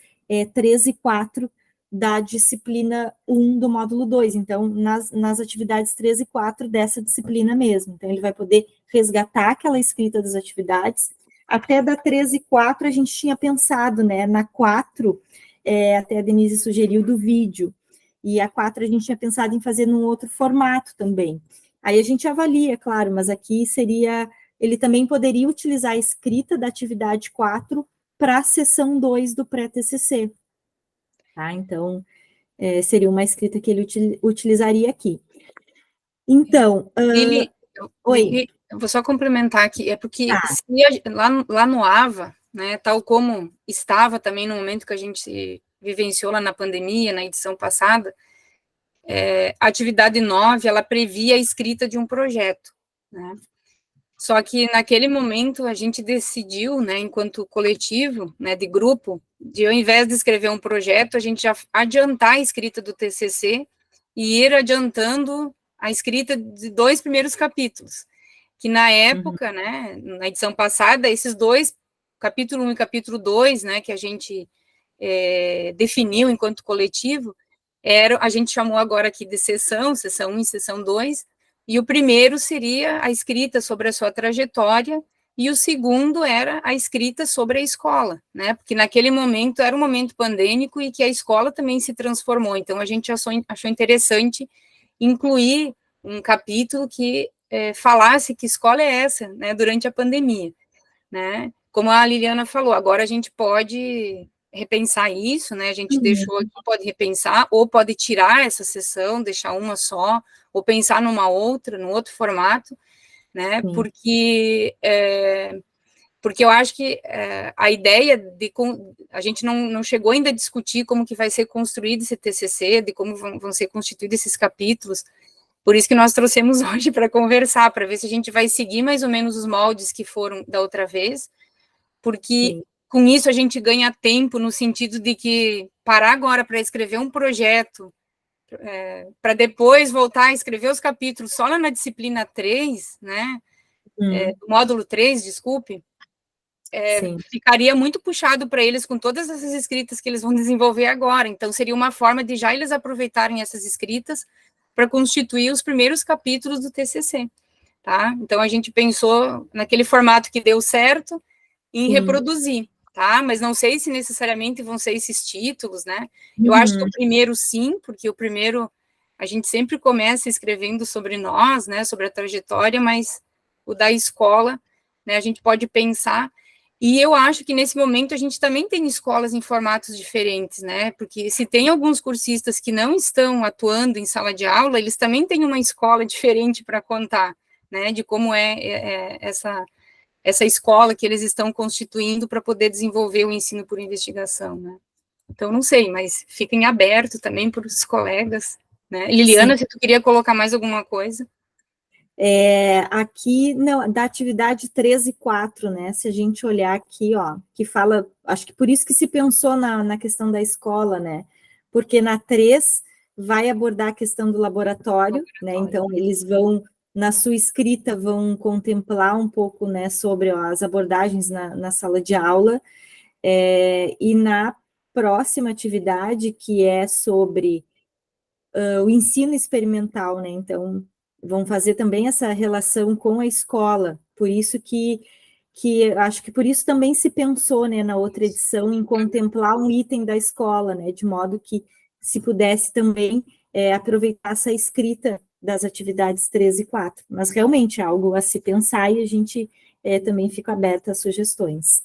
3 e 4 da disciplina 1 do módulo 2, então nas atividades 3 e 4 dessa disciplina mesmo, então ele vai poder resgatar aquela escrita das atividades. Até da 13 e 4 a gente tinha pensado, né, na 4, até a Denise sugeriu do vídeo, e a 4 a gente tinha pensado em fazer num outro formato também. Aí a gente avalia, claro, mas aqui ele também poderia utilizar a escrita da atividade 4 para a sessão 2 do pré-TCC. Tá? Então, seria uma escrita que ele utilizaria aqui. Então... Oi. Eu vou só complementar aqui, porque lá no AVA, né, tal como estava também no momento que a gente vivenciou lá na pandemia, na edição passada, a atividade 9, ela previa a escrita de um projeto, né? Só que naquele momento a gente decidiu, né, enquanto coletivo, né, de grupo, de ao invés de escrever um projeto, a gente já adiantar a escrita do TCC e ir adiantando a escrita de 2 primeiros capítulos, que na época, né, na edição passada, esses 2, capítulo 1 e capítulo 2, né, que a gente definiu enquanto coletivo, a gente chamou agora aqui de sessão 1 e sessão 2, e o primeiro seria a escrita sobre a sua trajetória, e o segundo era a escrita sobre a escola, né, porque naquele momento era um momento pandêmico e que a escola também se transformou, então a gente achou interessante incluir um capítulo que falasse que escola é essa, né, durante a pandemia, né, como a Liliana falou, agora a gente pode repensar isso, né, a gente deixou aqui, pode repensar, ou pode tirar essa sessão, deixar uma só, ou pensar numa outra, num outro formato, né, porque eu acho que a ideia de... A gente não chegou ainda a discutir como que vai ser construído esse TCC, de como vão ser constituídos esses capítulos, por isso que nós trouxemos hoje para conversar, para ver se a gente vai seguir mais ou menos os moldes que foram da outra vez, porque com isso a gente ganha tempo no sentido de que parar agora para escrever um projeto, para depois voltar a escrever os capítulos só lá na disciplina 3, né, do módulo 3, desculpe, ficaria muito puxado para eles com todas essas escritas que eles vão desenvolver agora, então seria uma forma de já eles aproveitarem essas escritas para constituir os primeiros capítulos do TCC, tá? Então a gente pensou naquele formato que deu certo em reproduzir, tá? Mas não sei se necessariamente vão ser esses títulos, né? Eu acho que o primeiro sim, porque o primeiro a gente sempre começa escrevendo sobre nós, né? Sobre a trajetória, mas o da escola, né? A gente pode pensar. E eu acho que nesse momento a gente também tem escolas em formatos diferentes, né? Porque se tem alguns cursistas que não estão atuando em sala de aula, eles também têm uma escola diferente para contar, né? De como essa escola que eles estão constituindo para poder desenvolver o ensino por investigação, né? Então, não sei, mas fiquem abertos também para os colegas, né? Liliana, se tu queria colocar mais alguma coisa. Aqui, não, da atividade 3 e 4, né, se a gente olhar aqui, ó, que fala, acho que por isso que se pensou na questão da escola, né, porque na 3 vai abordar a questão do laboratório, né, então eles vão, na sua escrita, vão contemplar um pouco, né, sobre as abordagens na sala de aula, e na próxima atividade, que é sobre o ensino experimental, né, então vão fazer também essa relação com a escola, por isso que acho que por isso também se pensou, né, na outra edição, em contemplar um item da escola, né, de modo que se pudesse também aproveitar essa escrita das atividades 3 e 4, mas realmente é algo a se pensar e a gente também fica aberta a sugestões.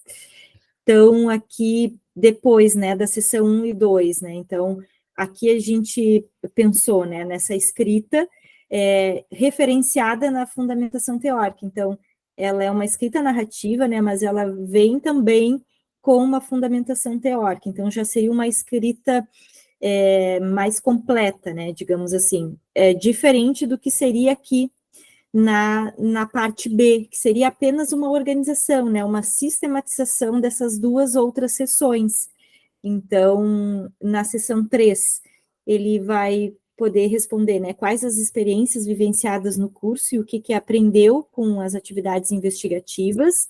Então, aqui, depois, né, da sessão 1 e 2, né, então, aqui a gente pensou, né, nessa escrita, referenciada na fundamentação teórica. Então, ela é uma escrita narrativa, né, mas ela vem também com uma fundamentação teórica. Então, já seria uma escrita mais completa, né, digamos assim, diferente do que seria aqui na parte B, que seria apenas uma organização, né, uma sistematização dessas duas outras sessões. Então, na sessão 3, ele vai poder responder, né, quais as experiências vivenciadas no curso e o que aprendeu com as atividades investigativas,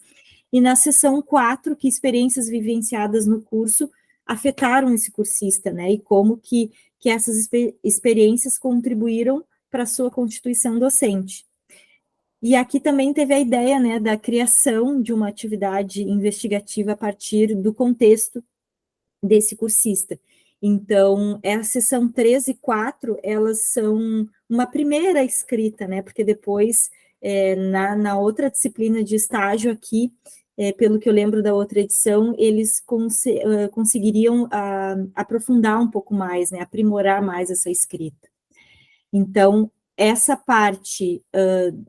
e na sessão 4, que experiências vivenciadas no curso afetaram esse cursista, né, e como que essas experiências contribuíram para a sua constituição docente. E aqui também teve a ideia, né, da criação de uma atividade investigativa a partir do contexto desse cursista. Então, a sessão 3 e 4, elas são uma primeira escrita, né, porque depois, na outra disciplina de estágio aqui, pelo que eu lembro da outra edição, eles conseguiriam aprofundar um pouco mais, né, aprimorar mais essa escrita. Então, essa parte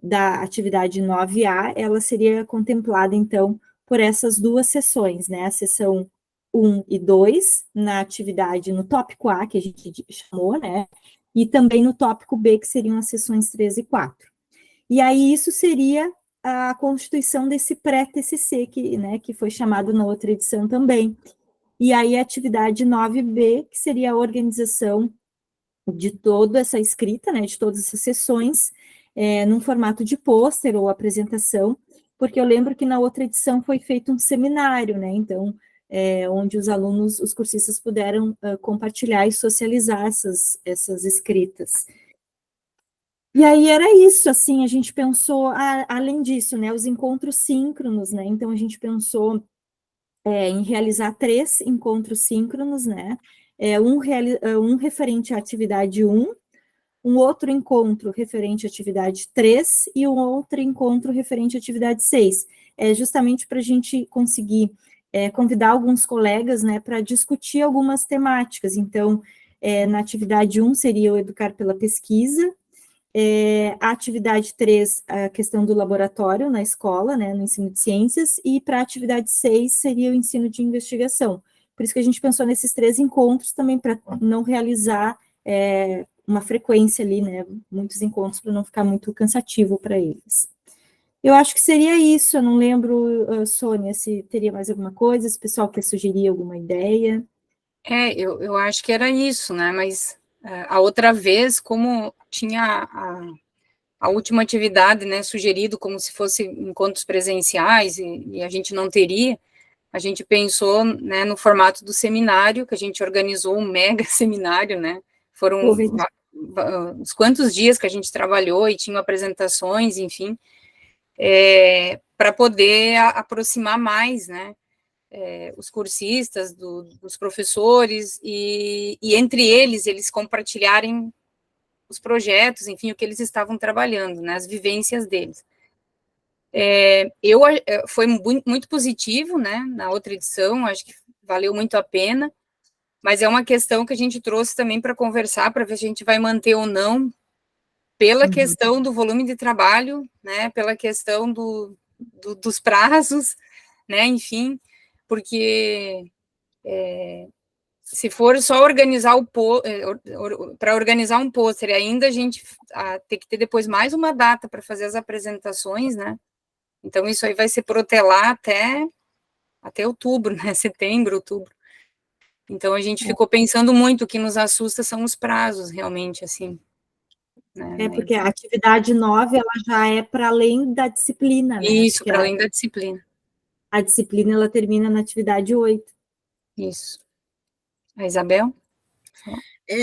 da atividade 9A, ela seria contemplada, então, por essas duas sessões, né, a sessão 1 e 2, na atividade no tópico A, que a gente chamou, né, e também no tópico B, que seriam as sessões 3 e 4. E aí, isso seria a constituição desse pré-TCC, que foi chamado na outra edição também. E aí, a atividade 9B, que seria a organização de toda essa escrita, né, de todas essas sessões, num formato de pôster ou apresentação, porque eu lembro que na outra edição foi feito um seminário, né, então onde os alunos, os cursistas puderam compartilhar e socializar essas escritas. E aí era isso, assim, a gente pensou, além disso, né, os encontros síncronos, né, então a gente pensou em realizar 3 encontros síncronos, né, um referente à atividade 1, um outro encontro referente à atividade 3 e um outro encontro referente à atividade 6, justamente para a gente conseguir convidar alguns colegas, né, para discutir algumas temáticas. Então, na atividade 1 seria o Educar pela Pesquisa, a atividade 3, a questão do laboratório na escola, né, no ensino de ciências, e para a atividade 6 seria o ensino de investigação. Por isso que a gente pensou nesses 3 encontros também, para não realizar uma frequência ali, né, muitos encontros, para não ficar muito cansativo para eles. Eu acho que seria isso, eu não lembro, Sônia, se teria mais alguma coisa, se o pessoal quer sugerir alguma ideia. Eu acho que era isso, né, mas a outra vez, como tinha a última atividade, né, sugerido como se fosse encontros presenciais e a gente não teria, a gente pensou, né, no formato do seminário, que a gente organizou um mega seminário, né, foram uns quantos dias que a gente trabalhou e tinha apresentações, enfim, para poder aproximar mais, né, os cursistas dos professores e entre eles compartilharem os projetos, enfim, o que eles estavam trabalhando, né, as vivências deles. Foi muito positivo, né, na outra edição, acho que valeu muito a pena, mas é uma questão que a gente trouxe também para conversar, para ver se a gente vai manter ou não, pela questão do volume de trabalho, né, pela questão dos prazos, né, enfim, porque se for só organizar para organizar um pôster, ainda a gente tem que ter depois mais uma data para fazer as apresentações, né? Então isso aí vai se protelar até outubro, né? Setembro, outubro. Então a gente ficou pensando muito, o que nos assusta são os prazos, realmente, assim. Né? Porque a atividade 9, ela já é para além da disciplina, né? Isso, para além da disciplina. A disciplina, ela termina na atividade 8. Isso. A Isabel?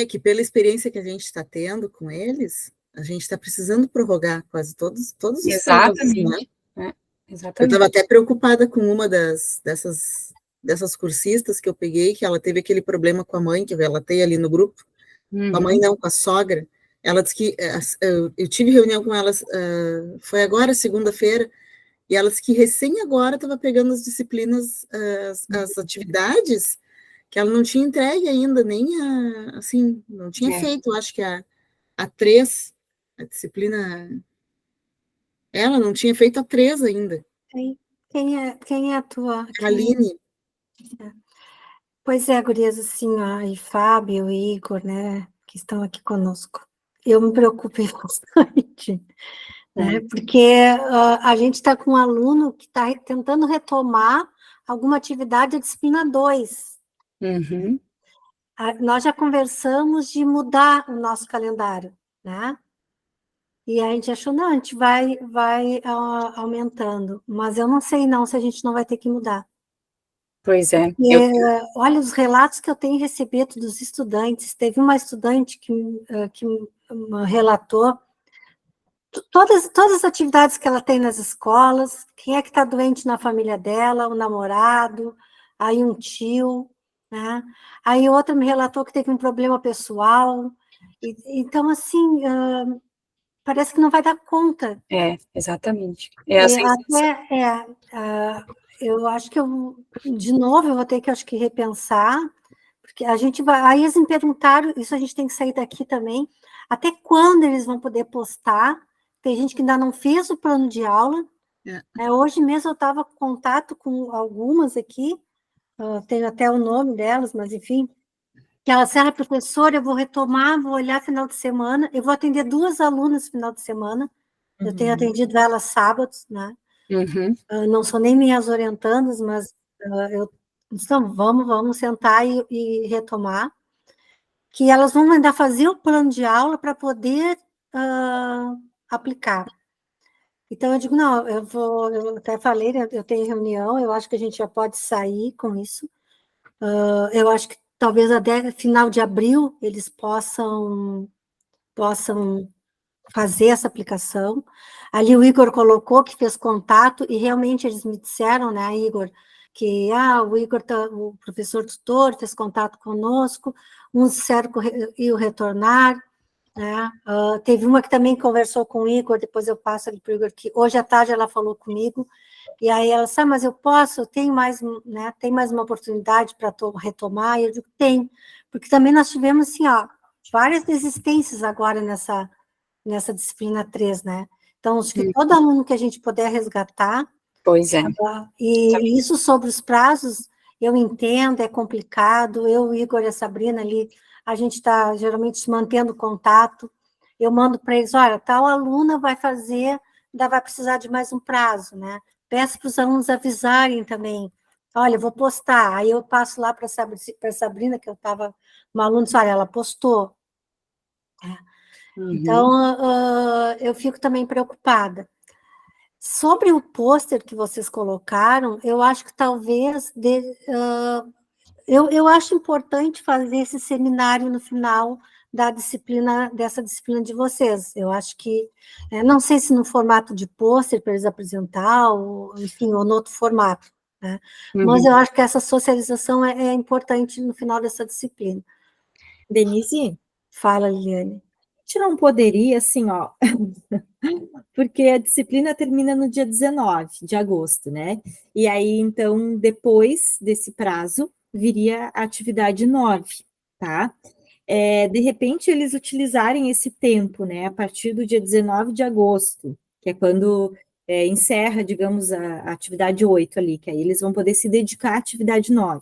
Que pela experiência que a gente está tendo com eles, a gente está precisando prorrogar quase todos os prazos, né? Exatamente. Eu estava até preocupada com uma dessas cursistas que eu peguei, que ela teve aquele problema com a mãe, que eu relatei ali no grupo, com a mãe não, com a sogra. Ela disse que, eu tive reunião com elas, foi agora, segunda-feira, e ela disse que recém agora estava pegando as disciplinas, as atividades, que ela não tinha entregue ainda, nem assim, não tinha feito, acho que a 3, a disciplina, ela não tinha feito a 3 ainda. Quem é a tua? Aline. Pois é, gurias, assim, e Fábio, e Igor, né, que estão aqui conosco. Eu me preocupei bastante, né, porque a gente está com um aluno que está tentando retomar alguma atividade da disciplina 2. Nós já conversamos de mudar o nosso calendário, né? E a gente achou, não, a gente vai aumentando, mas eu não sei não se a gente não vai ter que mudar. Pois é. Olha, os relatos que eu tenho recebido dos estudantes, teve uma estudante que me relatou todas as atividades que ela tem nas escolas, quem é que está doente na família dela, o namorado, aí um tio, né? Aí outra me relatou que teve um problema pessoal. Então, assim, parece que não vai dar conta. Exatamente. É a sensação. Eu acho que de novo, eu vou ter que, acho que, repensar, porque a gente vai. Aí eles me perguntaram, isso a gente tem que sair daqui também, até quando eles vão poder postar? Tem gente que ainda não fez o plano de aula. Hoje mesmo eu estava em contato com algumas aqui, tenho até o nome delas, mas enfim, que ela disse, professora, eu vou retomar, vou olhar final de semana, eu vou atender 2 alunas final de semana, eu tenho atendido elas sábados, né? Não são nem minhas orientandas, mas então, vamos sentar e retomar, que elas vão ainda fazer o plano de aula para poder aplicar. Então, eu digo, não, eu até falei, né, eu tenho reunião, eu acho que a gente já pode sair com isso, Eu acho que talvez até final de abril eles possam fazer essa aplicação. Ali o Igor colocou que fez contato, e realmente eles me disseram, né, Igor, que o Igor, o professor tutor, fez contato conosco, uns disseram que iam retornar, né? Teve uma que também conversou com o Igor, depois eu passo ali para o Igor, que hoje à tarde ela falou comigo, e aí ela disse, mas eu posso, tem mais uma oportunidade para retomar, e eu digo, tem, porque também nós tivemos, assim, várias desistências agora nessa disciplina 3, né? Então, acho que todo aluno que a gente puder resgatar. Pois é. E isso sobre os prazos, eu entendo, é complicado. Eu, o Igor e a Sabrina ali, a gente está geralmente mantendo contato. Eu mando para eles, olha, tal aluna vai fazer, ainda vai precisar de mais um prazo, né? Peço para os alunos avisarem também. Olha, eu vou postar. Aí eu passo lá para a Sabrina, que eu estava, uma aluna disse, olha, ela postou. Então, eu fico também preocupada. Sobre o pôster que vocês colocaram, eu acho que talvez... eu acho importante fazer esse seminário no final dessa disciplina de vocês. Eu acho que... não sei se no formato de pôster para eles apresentar, ou, enfim, ou no outro formato, né? Mas eu acho que essa socialização é importante no final dessa disciplina. Denise? Fala, Liliane. A gente não poderia, assim, porque a disciplina termina no dia 19 de agosto, né? E aí, então, depois desse prazo, viria a atividade 9, tá? De repente, eles utilizarem esse tempo, né? A partir do dia 19 de agosto, que é quando encerra, digamos, a atividade 8 ali, que aí eles vão poder se dedicar à atividade 9.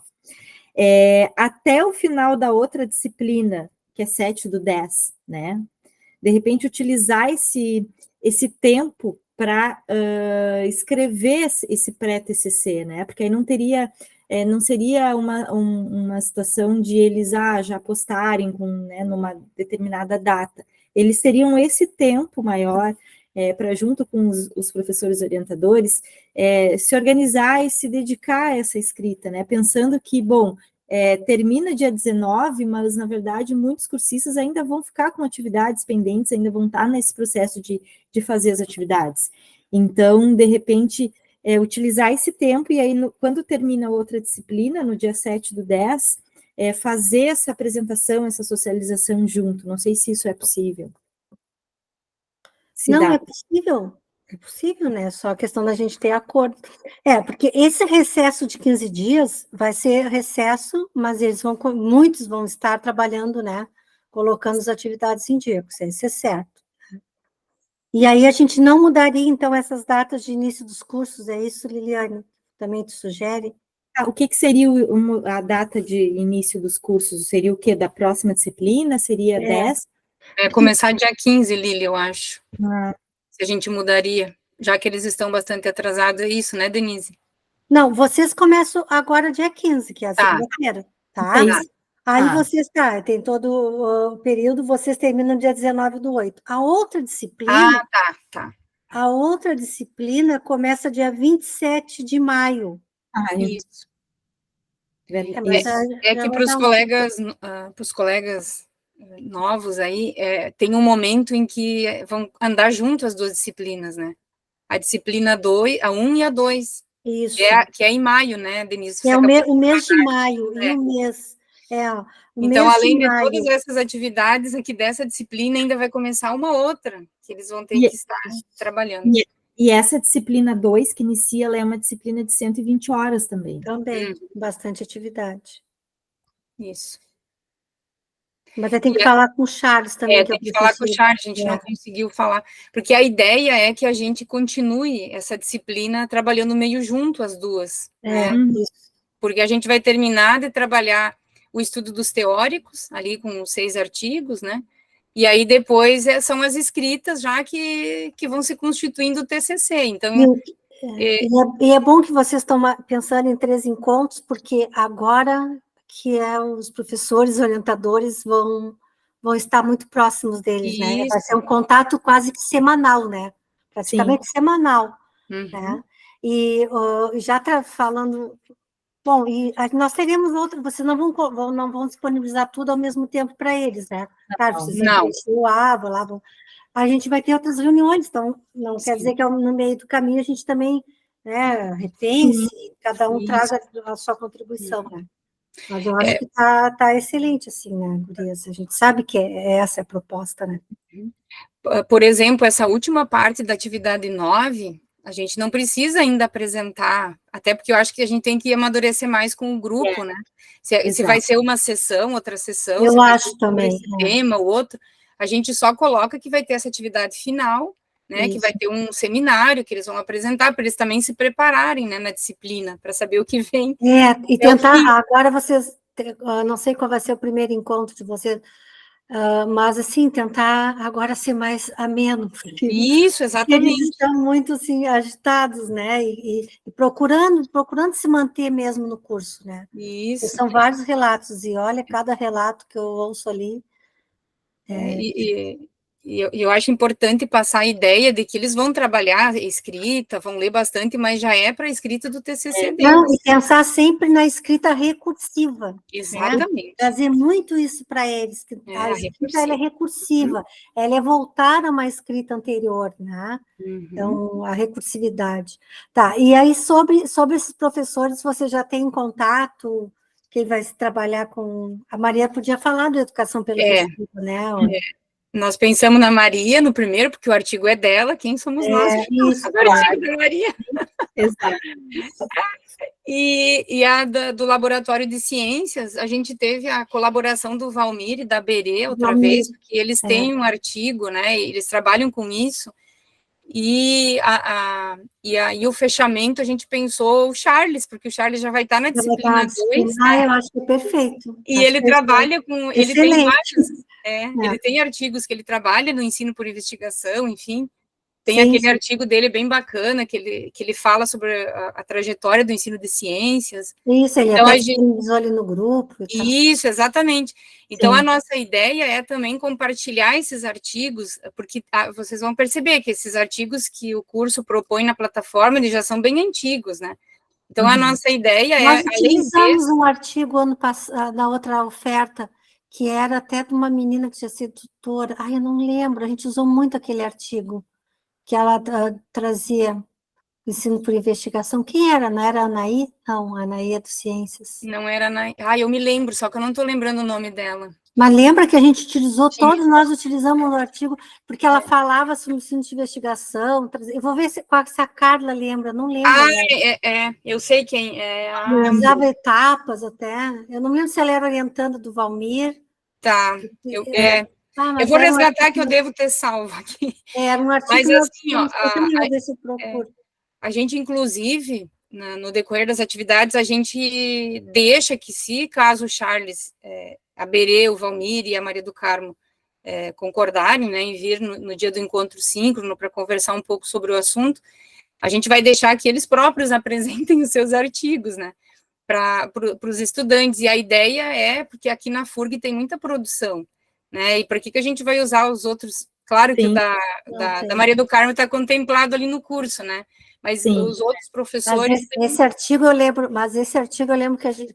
Até o final da outra disciplina, que é 7/10, né? De repente, utilizar esse tempo para escrever esse pré-TCC, né? Porque aí não seria uma situação de eles já postarem numa determinada data. Eles teriam esse tempo maior para, junto com os professores orientadores, se organizar e se dedicar a essa escrita, né? Pensando que, bom, termina dia 19, mas, na verdade, muitos cursistas ainda vão ficar com atividades pendentes, ainda vão estar nesse processo de fazer as atividades. Então, de repente, utilizar esse tempo, e aí, quando termina outra disciplina, no dia 7/10, fazer essa apresentação, essa socialização junto. Não sei se isso é possível. Não, é possível, né? Só a questão da gente ter acordo. Porque esse recesso de 15 dias vai ser recesso, mas muitos vão estar trabalhando, né? Colocando as atividades em dia, isso é certo. E aí a gente não mudaria, então, essas datas de início dos cursos, é isso, Liliane? Também te sugere? O que seria a data de início dos cursos? Seria o quê? Da próxima disciplina? Seria 10? Começar dia 15, Lili, eu acho. Se a gente mudaria, já que eles estão bastante atrasados, é isso, né, Denise? Não, vocês começam agora dia 15, que é a segunda-feira, tá? Aí vocês, tem todo o período, vocês terminam dia 19/8. A outra disciplina... tá. A outra disciplina começa dia 27 de maio. Isso. Que para os colegas novos aí, tem um momento em que vão andar junto as duas disciplinas, né? A disciplina 2, a 1 e a 2. Isso. Que é em maio, né, Denise? O mês de maio, e o mês... Então, além de todas essas atividades aqui dessa disciplina, ainda vai começar uma outra, que eles vão ter que estar trabalhando. E essa disciplina 2, que inicia, ela é uma disciplina de 120 horas também. Também, bastante atividade. Isso. Mas tem que falar com o Charles também. Tem que falar com o Charles, a gente não conseguiu falar, porque a ideia é que a gente continue essa disciplina trabalhando meio junto as duas. Isso. Porque a gente vai terminar de trabalhar o estudo dos teóricos, ali com 6 artigos, né? E aí depois são as escritas já que vão se constituindo o TCC. Então, e é bom que vocês estão pensando em 3 encontros, porque agora que os professores orientadores vão estar muito próximos deles, né? Vai ser um contato quase que semanal, né? Praticamente semanal. Né? E já falando Bom, e nós teremos outro, vocês não vão disponibilizar tudo ao mesmo tempo para eles, né? Claro, vocês Não. vão. A gente vai ter outras reuniões, então não quer dizer que no meio do caminho a gente também, né, repense, cada um traga a sua contribuição, né? Mas eu acho que tá excelente, assim, né, Gurias? A gente sabe que essa é a proposta, né? Por exemplo, essa última parte da atividade 9, a gente não precisa ainda apresentar, até porque eu acho que a gente tem que amadurecer mais com o grupo, né? Se vai ser uma sessão, outra sessão, eu acho também. Esse tema, o outro, a gente só coloca que vai ter essa atividade final, né? Isso. Que vai ter um seminário que eles vão apresentar, para eles também se prepararem, né, na disciplina, para saber o que vem. E tentar, agora vocês, não sei qual vai ser o primeiro encontro de vocês, mas, assim, tentar agora ser mais ameno. Isso, exatamente. Eles estão muito, assim, agitados, né, e procurando se manter mesmo no curso, né. Isso. São vários relatos, e olha, cada relato que eu ouço ali... E eu acho importante passar a ideia de que eles vão trabalhar escrita, vão ler bastante, mas já é para a escrita do TCC deles. Não, e pensar sempre na escrita recursiva. Exatamente. Né? Trazer muito isso para eles, que a escrita ela é recursiva, ela é voltar a uma escrita anterior, né? Então, a recursividade. Tá, e aí sobre esses professores, você já tem contato, quem vai trabalhar com... A Maria podia falar da educação pelo pesquisa, né? Nós pensamos na Maria no primeiro, porque o artigo é dela, quem somos nós? Isso, o artigo da Maria. Exato. E do Laboratório de Ciências, a gente teve a colaboração do Valmir e da Berê outra vez, porque eles têm um artigo, né? Eles trabalham com isso. E o fechamento, a gente pensou o Charles, porque o Charles já vai estar na disciplina 2. Eu acho que é perfeito. E ele trabalha com... Ele tem vários... Ele tem artigos que ele trabalha no ensino por investigação, enfim. Tem aquele artigo dele bem bacana, que ele fala sobre a trajetória do ensino de ciências. Isso, ele até disponibilizou ali no grupo. Isso, exatamente. Então, a nossa ideia é também compartilhar esses artigos, porque vocês vão perceber que esses artigos que o curso propõe na plataforma, eles já são bem antigos, né? Então, a nossa ideia Nós utilizamos um artigo ano passado, na outra oferta, que era até de uma menina que tinha sido tutora. Eu não lembro, a gente usou muito aquele artigo, que ela trazia ensino por investigação. Quem era? Não era a Anaí? Não, a Anaí é de Ciências. Não era a Anaí. Eu me lembro, só que eu não estou lembrando o nome dela. Mas lembra que a gente utilizou, todos nós utilizamos o artigo, porque ela falava sobre ensino de investigação. Eu vou ver se a Carla lembra, não lembro. Eu sei quem é. Usava etapas até. Eu não lembro se ela era orientanda do Valmir. Tá, eu vou resgatar que eu devo ter salvo aqui. Era um artigo... Mas assim, a gente, inclusive, no decorrer das atividades, a gente deixa que, se caso o Charles, a Berê, o Valmir e a Maria do Carmo concordarem, né, em vir no dia do encontro síncrono para conversar um pouco sobre o assunto, a gente vai deixar que eles próprios apresentem os seus artigos, né, para os estudantes. E a ideia é, porque aqui na FURG tem muita produção, né, e para que a gente vai usar os outros? Claro que o da Maria do Carmo está contemplado ali no curso, né, mas os outros professores... Esse artigo eu lembro,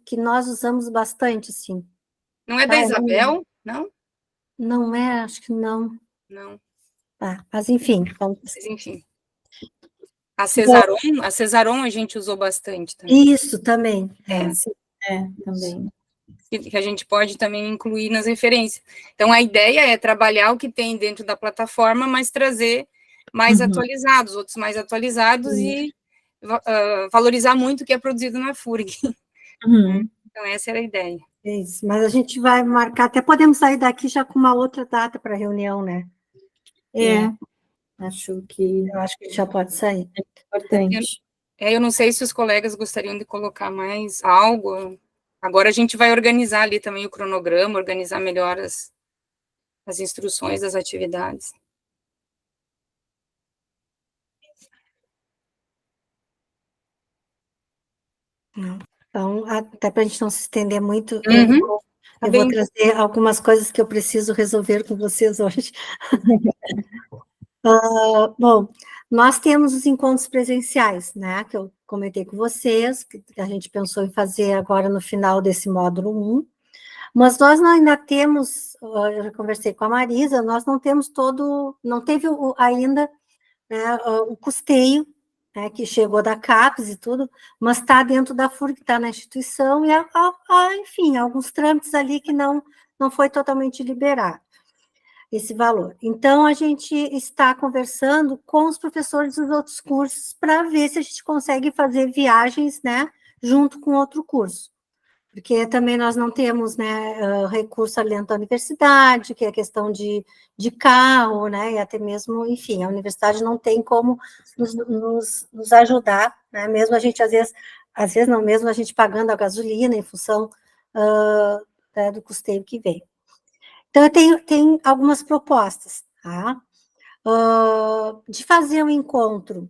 que nós usamos bastante, sim. Não é da Isabel, não? Não é, acho que não. Não. Mas enfim. A Cesaron a gente usou bastante também. Isso, também. Também. Que a gente pode também incluir nas referências. Então, a ideia é trabalhar o que tem dentro da plataforma, mas trazer mais atualizados, outros mais atualizados, e valorizar muito o que é produzido na FURG. Então, essa era a ideia. Isso, mas a gente vai marcar, até podemos sair daqui já com uma outra data para a reunião, né? Acho que já pode sair. É importante. Eu não sei se os colegas gostariam de colocar mais algo. Agora a gente vai organizar ali também o cronograma, organizar melhor as instruções das atividades. Então, até para a gente não se estender muito, eu vou trazer algumas coisas que eu preciso resolver com vocês hoje. Bom, Nós temos os encontros presenciais, né, que eu comentei com vocês, que a gente pensou em fazer agora no final desse módulo 1, mas nós ainda temos, eu já conversei com a Marisa, nós não temos não teve ainda, né, o custeio, né, que chegou da CAPES e tudo, mas está dentro da FURG, está na instituição, e enfim, alguns trâmites ali que não foi totalmente liberado esse valor. Então, a gente está conversando com os professores dos outros cursos para ver se a gente consegue fazer viagens, né, junto com outro curso. Porque também nós não temos, né, recurso ali dentro da universidade, que é questão de carro, né, e até mesmo, enfim, a universidade não tem como nos ajudar, né, mesmo a gente, às vezes não, mesmo a gente pagando a gasolina em função né, do custeio que vem. Então, eu tenho algumas propostas, tá? De fazer um encontro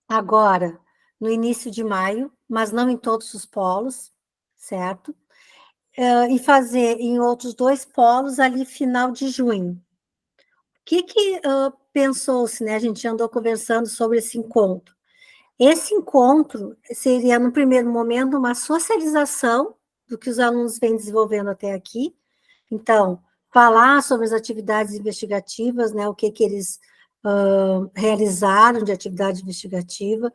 agora, no início de maio, mas não em todos os polos, certo? E fazer em outros 2 polos ali final de junho. O que pensou-se, né? A gente andou conversando sobre esse encontro. Esse encontro seria, no primeiro momento, uma socialização do que os alunos vêm desenvolvendo até aqui. Então, falar sobre as atividades investigativas, né? O que eles realizaram de atividade investigativa,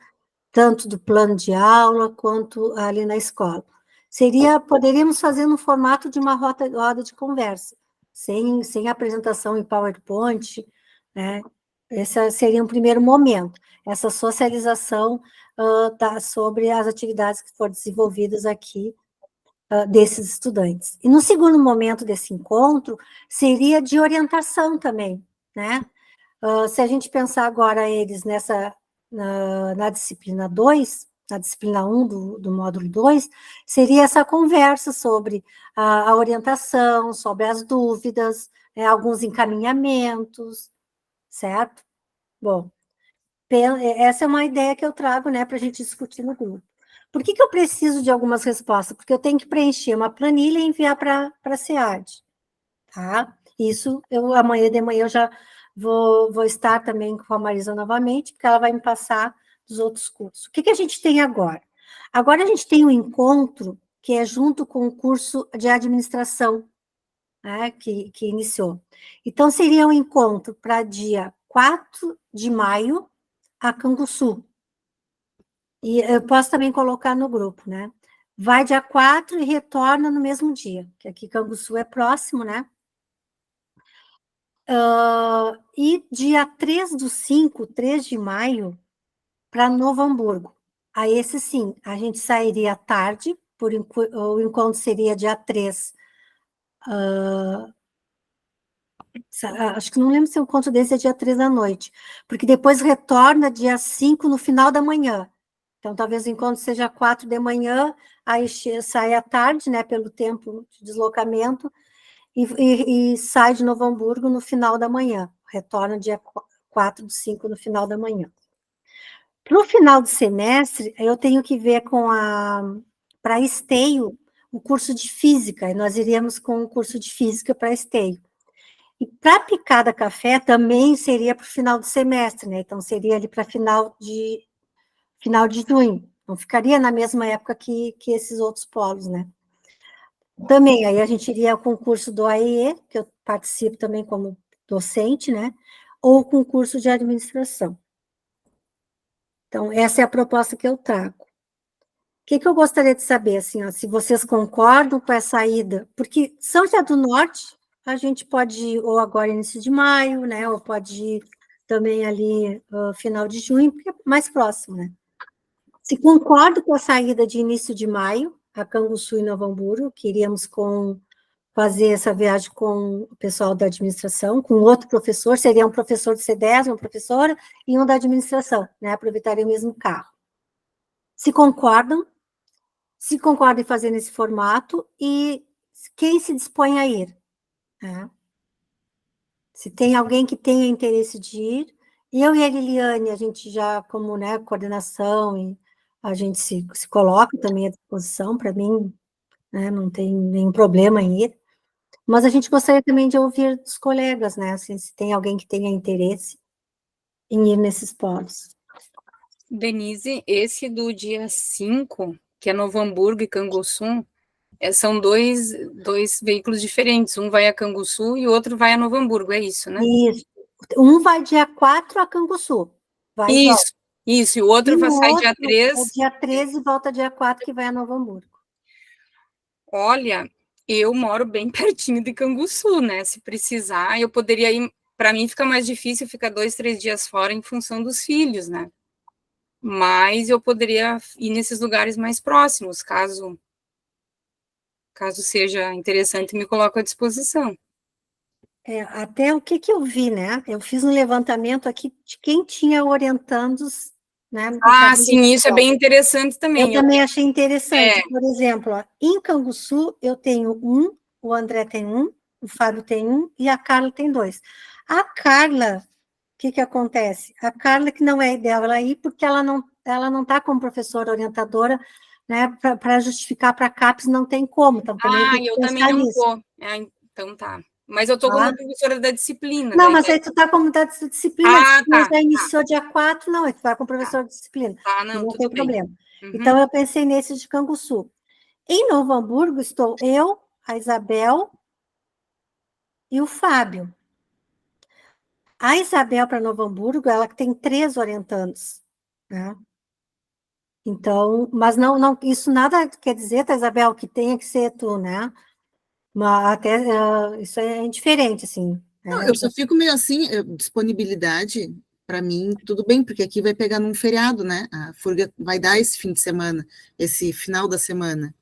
tanto do plano de aula quanto ali na escola. Poderíamos fazer no formato de uma roda de conversa, sem apresentação em PowerPoint, né? Esse seria um primeiro momento, essa socialização sobre as atividades que foram desenvolvidas aqui desses estudantes. E no segundo momento desse encontro, seria de orientação também, né? Se a gente pensar agora eles na disciplina 2, na disciplina 1 do módulo 2, seria essa conversa sobre a orientação, sobre as dúvidas, né, alguns encaminhamentos, certo? Bom, essa é uma ideia que eu trago, né, para a gente discutir no grupo. Por que eu preciso de algumas respostas? Porque eu tenho que preencher uma planilha e enviar para a SEAD, tá? Isso, amanhã de manhã eu já vou estar também com a Marisa novamente, porque ela vai me passar dos outros cursos. O que a gente tem agora? Agora a gente tem um encontro que é junto com o curso de administração, né, que iniciou. Então, seria um encontro para dia 4 de maio, a Canguçu. E eu posso também colocar no grupo, né? Vai dia 4 e retorna no mesmo dia, que aqui Canguçu é próximo, né? E dia 3 de maio, para Novo Hamburgo. Aí, esse sim, a gente sairia à tarde, o encontro seria dia 3. Acho que não lembro se o encontro desse é dia 3 da noite, porque depois retorna dia 5 no final da manhã. Então, talvez o encontro seja 4 de manhã, aí sai à tarde, né, pelo tempo de deslocamento, e sai de Novo Hamburgo no final da manhã. Retorna dia 4 de 5 no final da manhã. Para o final do semestre, eu tenho que ver para Esteio, o curso de Física, e nós iríamos com o curso de Física para Esteio. E para Picada Café também seria para o final do semestre, né? Então, seria ali para final de junho. Não ficaria na mesma época que esses outros polos, né? Também, aí a gente iria ao concurso do AEE, que eu participo também como docente, né? Ou concurso de administração. Então, essa é a proposta que eu trago. O que eu gostaria de saber, assim, ó, se vocês concordam com essa ida, porque São José do Norte, a gente pode ir ou agora início de maio, né? Ou pode ir também ali final de junho, porque é mais próximo, né? Se concordo com a saída de início de maio, a Canguçu e Novo Hamburgo, que iríamos fazer essa viagem com o pessoal da administração, com outro professor, seria um professor de C10, uma professora, e um da administração, né? Aproveitaria o mesmo carro. Se concordam em fazer nesse formato, e quem se dispõe a ir, né? Se tem alguém que tenha interesse de ir, eu e a Liliane, a gente já, como, né, coordenação, e a gente se coloca também à disposição, para mim, né, não tem nenhum problema em ir, mas a gente gostaria também de ouvir dos colegas, né, assim, se tem alguém que tenha interesse. em ir nesses polos. Denise, esse do dia 5, que é Novo Hamburgo e Canguçu, são dois veículos diferentes. Um vai a Canguçu e o outro vai a Novo Hamburgo, é isso, né? Isso. Um vai dia 4 a Canguçu. Vai e volta. Isso. E o outro vai sair dia 3. É dia 13 e volta dia 4, que vai a Novo Hamburgo. Olha, eu moro bem pertinho de Canguçu, né? Se precisar, eu poderia ir. Para mim fica mais difícil ficar 2, 3 dias fora em função dos filhos, né? Mas eu poderia ir nesses lugares mais próximos, caso seja interessante, me coloco à disposição. Até o que eu vi, né? Eu fiz um levantamento aqui de quem tinha orientandos, né? Sim, isso é bem interessante também. Eu também achei interessante. Por exemplo, ó, em Canguçu, eu tenho um, o André tem um, o Fábio tem um e a Carla tem 2. A Carla, o que acontece? A Carla, que não é ideal ela ir, porque ela não está como professora orientadora, né? Para justificar para a CAPES não tem como. Então, também eu também não vou. Então tá. Mas eu estou como professora da disciplina. Não, mas aí tu está como da disciplina, já iniciou dia 4, não, aí tu está com professor de disciplina. Não tem problema. Uhum. Então, eu pensei nesse de Canguçu. Em Novo Hamburgo, estou eu, a Isabel e o Fábio. A Isabel para Novo Hamburgo, ela tem 3 orientandos, né? Então, mas não, isso nada quer dizer, tá, Isabel, que tenha que ser tu, né? Mas até isso é indiferente, assim. Não, eu só fico meio assim, disponibilidade, para mim, tudo bem, porque aqui vai pegar num feriado, né? A FURG vai dar esse fim de semana, esse final da semana.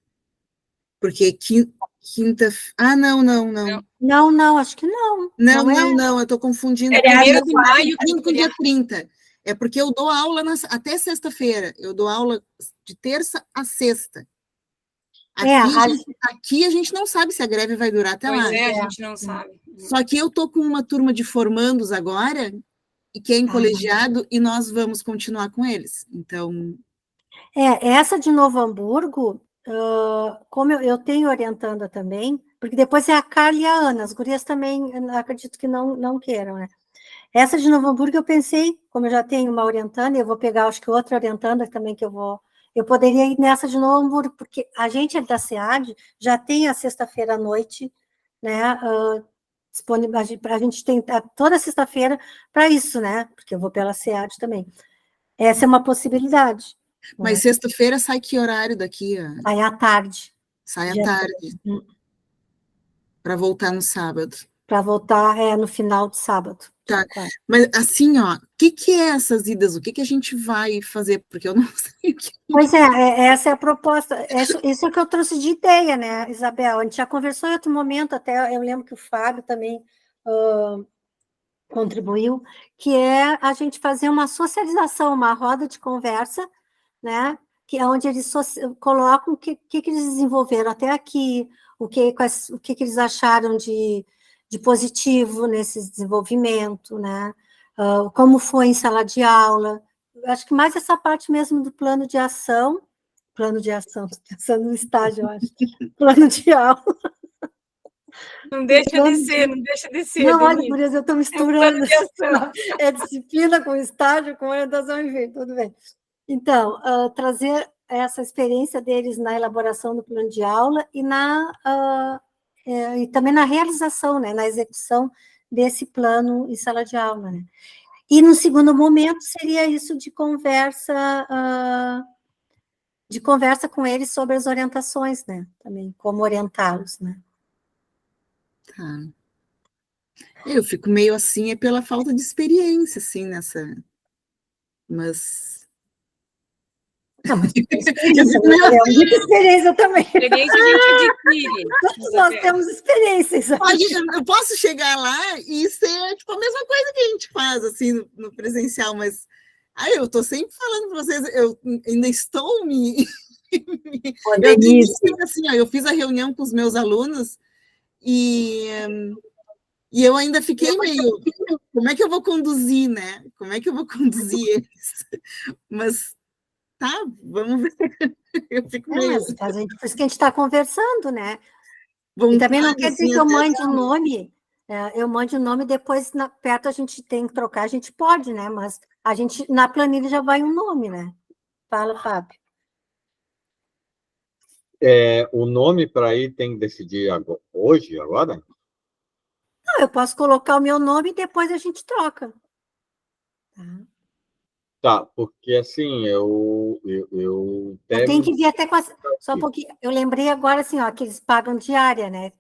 Porque quinta... não. Não, acho que não. Não, eu estou confundindo. É 1º de maio. Com dia 30. É porque eu dou aula até sexta-feira. Eu dou aula de terça a sexta. Aqui a gente não sabe se a greve vai durar até lá. A gente não sabe. Só que eu estou com uma turma de formandos agora, e que é em colegiado, e nós vamos continuar com eles. Então... essa de Novo Hamburgo, como eu tenho orientanda também, porque depois é a Carla e a Ana, as gurias também, acredito que não queiram, né? Essa de Novo Hamburgo eu pensei, como eu já tenho uma orientanda, eu vou pegar, acho que outra orientanda também que eu poderia ir nessa de Novo Hamburgo, porque a gente da SEAD já tem a sexta-feira à noite, né, disponível, a gente tem toda sexta-feira para isso, né, porque eu vou pela SEAD também. Essa é uma possibilidade. Mas sexta-feira sai que horário daqui? Sai à tarde. Sai à tarde. Para voltar no sábado. Para voltar no final de sábado. Tá, mas assim, ó, o que é essas idas? O que a gente vai fazer? Porque eu não sei o que... Pois essa é a proposta. Isso é o que eu trouxe de ideia, né, Isabel? A gente já conversou em outro momento, até eu lembro que o Fábio também contribuiu, que é a gente fazer uma socialização, uma roda de conversa, né, que é onde eles colocam o que eles desenvolveram até aqui, o que eles acharam de positivo nesse desenvolvimento, né? Como foi em sala de aula. Acho que mais essa parte mesmo do plano de ação, estou pensando no estágio, eu acho, plano de aula. Não deixa de ser. Não, olha, por exemplo, eu estou misturando. Disciplina com estágio, com orientação, enfim, tudo bem. Então, trazer essa experiência deles na elaboração do plano de aula e também na realização, né, na execução desse plano em sala de aula, né. E no segundo momento seria isso de conversa com eles sobre as orientações, né, também, como orientá-los, né. Tá. Eu fico meio assim, pela falta de experiência, assim, nessa... Mas... Não, mas experiência, muita experiência também. Experiência a gente adquire. Todos nós temos experiências. Eu posso chegar lá e ser tipo a mesma coisa que a gente faz assim no presencial, mas eu estou sempre falando para vocês, eu ainda estou eu fiz a reunião com os meus alunos e eu ainda fiquei meio, como é que eu vou conduzir, né? Como é que eu vou conduzir eles? Mas tá, vamos ver. Eu fico meio... por isso que a gente está conversando, né? E também não quer dizer que eu mande um nome, Eu mando o nome, depois perto a gente tem que trocar, a gente pode, né? Mas a gente, na planilha já vai um nome, né? Fala, Fábio. O nome para ir tem que decidir hoje, agora? Não, eu posso colocar o meu nome e depois a gente troca. Tá, porque assim, eu até tenho me... que ver até só um pouquinho. Eu lembrei agora, assim, ó, que eles pagam diária, né?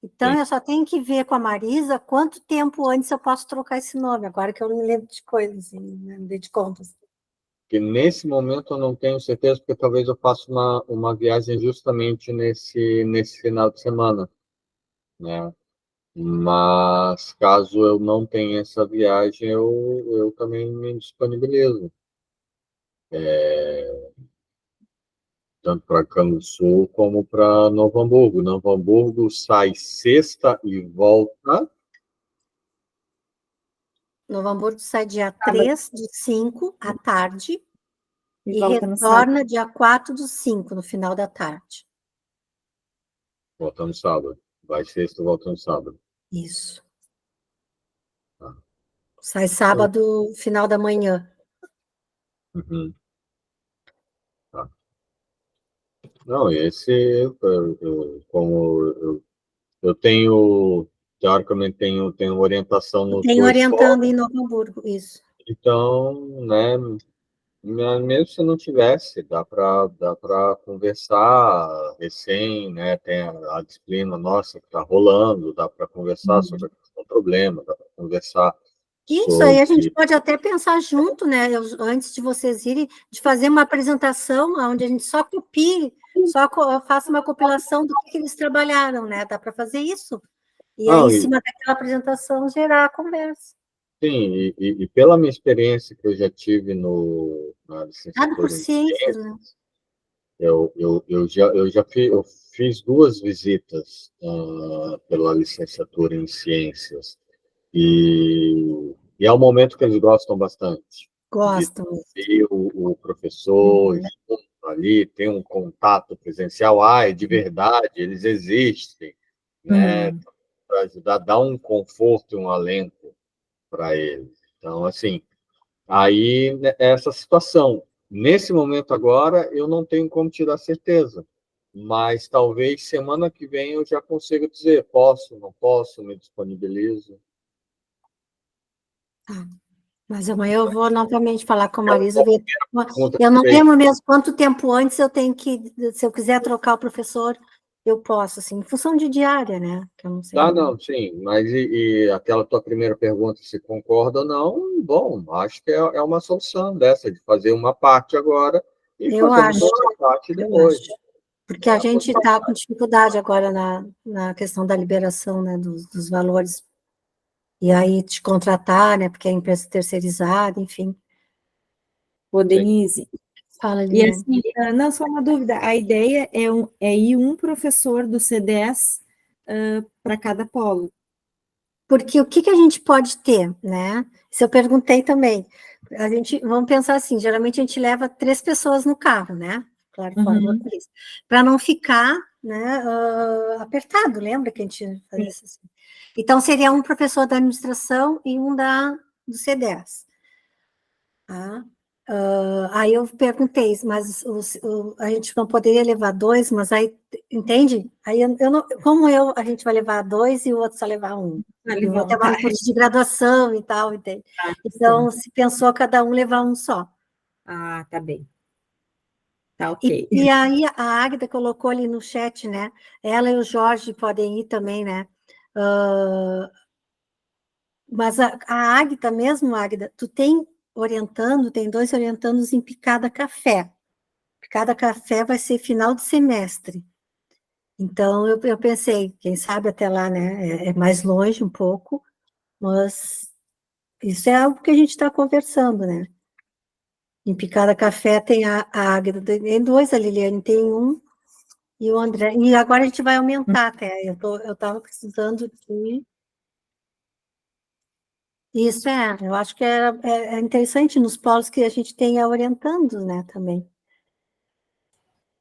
Então, Sim. eu só tenho que ver com a Marisa quanto tempo antes eu posso trocar esse nome, agora que eu não me lembro de coisas, assim, né? De contas. Porque nesse momento eu não tenho certeza, porque talvez eu faça uma viagem justamente nesse final de semana, né? Mas caso eu não tenha essa viagem, eu também me disponibilizo. Tanto para Canguçu como para Novo Hamburgo. Novo Hamburgo sai sexta e volta. Novo Hamburgo sai dia 3/5 à tarde e volta no sábado. retorna dia 4/5, no final da tarde. Volta no sábado. Vai sexta, volta no sábado. Isso. Tá. Sai sábado, final da manhã. Uhum. Tá. Não, como eu tenho, teoricamente, tenho orientação nos Tem dois orientando polos, em Novo Hamburgo, isso. então, né, mesmo se não tivesse, dá para conversar recém, né, tem a disciplina nossa que está rolando, dá para conversar sobre a questão do problema, dá para conversar Isso aí a gente sobre... pode até pensar junto, né? Antes de vocês irem, de fazer uma apresentação onde a gente só copie, faça uma compilação do que eles trabalharam, né? Dá para fazer isso. E aí, Não, em cima daquela apresentação, gerar a conversa. sim, e pela minha experiência que eu já tive na Nada por licenciatura em ciências, né? ciências, eu fiz 2 visitas pela licenciatura em ciências, e é um momento que eles gostam bastante, de Gostam. ter o professor junto ali, ter um contato presencial, é de verdade, eles existem, né, para ajudar, dar um conforto e um alento para eles. Então, assim, aí essa situação. Nesse momento agora, eu não tenho como tirar certeza, mas talvez semana que vem eu já consiga dizer, posso, não posso, me disponibilizo. Mas amanhã eu vou novamente falar com a É uma Marisa. pergunta Eu não que lembro mesmo quanto tempo antes eu tenho que, se eu quiser trocar o professor, eu posso, assim, em função de diária, né? Que eu não sei. não, sim, mas e aquela tua primeira pergunta, se concorda ou não, bom, acho que é uma solução dessa, de fazer uma parte agora e Eu fazer uma acho, outra parte eu depois. acho. Porque a gente está com dificuldade agora na questão da liberação, né, dos valores. E aí te contratar, né, porque é empresa terceirizada, enfim. Ô, Denise, Fala, e Liliane. assim, não, só uma dúvida, a ideia é ir um professor do C10 para cada polo. Porque o que a gente pode ter, né? Isso eu perguntei também. Vamos pensar assim, geralmente a gente leva 3 pessoas no carro, né? Claro, fora o motorista. Para não ficar, né, apertado, lembra que a gente fazia isso assim? Então, seria um professor da administração e um do C10. Tá? Aí eu perguntei, mas a gente não poderia levar 2, mas aí, entende? Aí eu não, a gente vai levar 2 e o outro só levar 1. E vou ter um curso de graduação e tal, entende? Então, se pensou cada um levar um só. Ah, tá bem. Tá ok. E aí a Águida colocou ali no chat, né? Ela e o Jorge podem ir também, né? Mas a Águida mesmo, Águida, tu tem 2 orientandos em Picada Café. Picada Café vai ser final de semestre. Então, eu pensei, quem sabe até lá, né? É mais longe um pouco, mas isso é algo que a gente está conversando, né? Em Picada Café tem a Águida, tem 2, a Liliane tem 1, e o André. E agora a gente vai aumentar até. Eu estava precisando de. Isso eu acho que é interessante nos polos que a gente tenha orientando, né, também.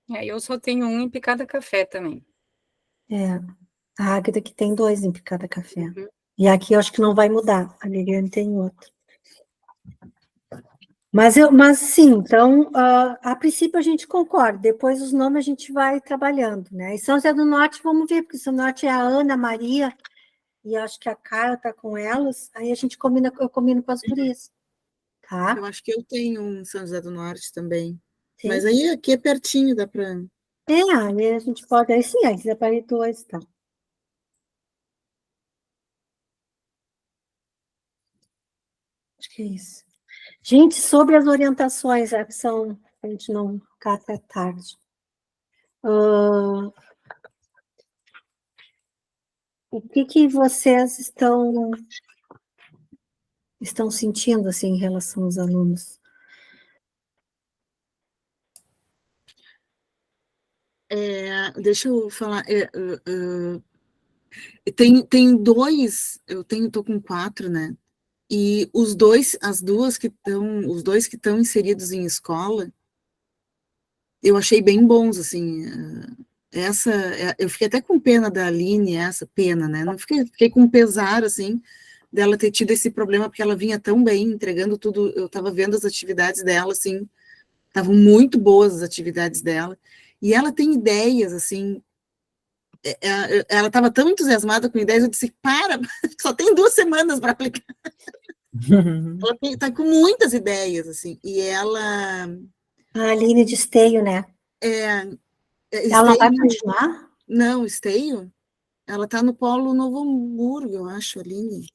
Eu só tenho um em Picada Café também. A Águida que tem 2 em Picada Café. Uhum. E aqui eu acho que não vai mudar, a Liliane tem outro. Mas sim, então, a princípio a gente concorda, depois os nomes a gente vai trabalhando, né? E São José do Norte, vamos ver, porque São José do Norte é a Ana, a Maria, e acho que a Carla está com elas, aí a gente eu combino com as gurias, tá? Eu acho que eu tenho um em São José do Norte também. Sim. Mas aí aqui é pertinho, dá para... Aí a gente pode, aí sim, aí quiser para ir dois, tá? Acho que é isso. Gente, sobre as orientações, que são, a gente não ficar até tarde. O que vocês estão sentindo, assim, em relação aos alunos? Deixa eu falar. Tem dois, tô com 4, né? E os dois que estão inseridos em escola, eu achei bem bons, assim. Eu fiquei até com pena da Aline, pena, né? Não fiquei com pesar, assim, dela ter tido esse problema, porque ela vinha tão bem, entregando tudo. Eu estava vendo as atividades dela, assim, estavam muito boas as atividades dela. E ela tem ideias, assim. Ela estava tão entusiasmada com ideias, eu disse: para, só tem 2 semanas para aplicar. Ela está com muitas ideias, assim, e ela... A Aline de Esteio, né? Ela não vai continuar? Não, Esteio? Ela está no Polo Novo Hamburgo, eu acho, Aline.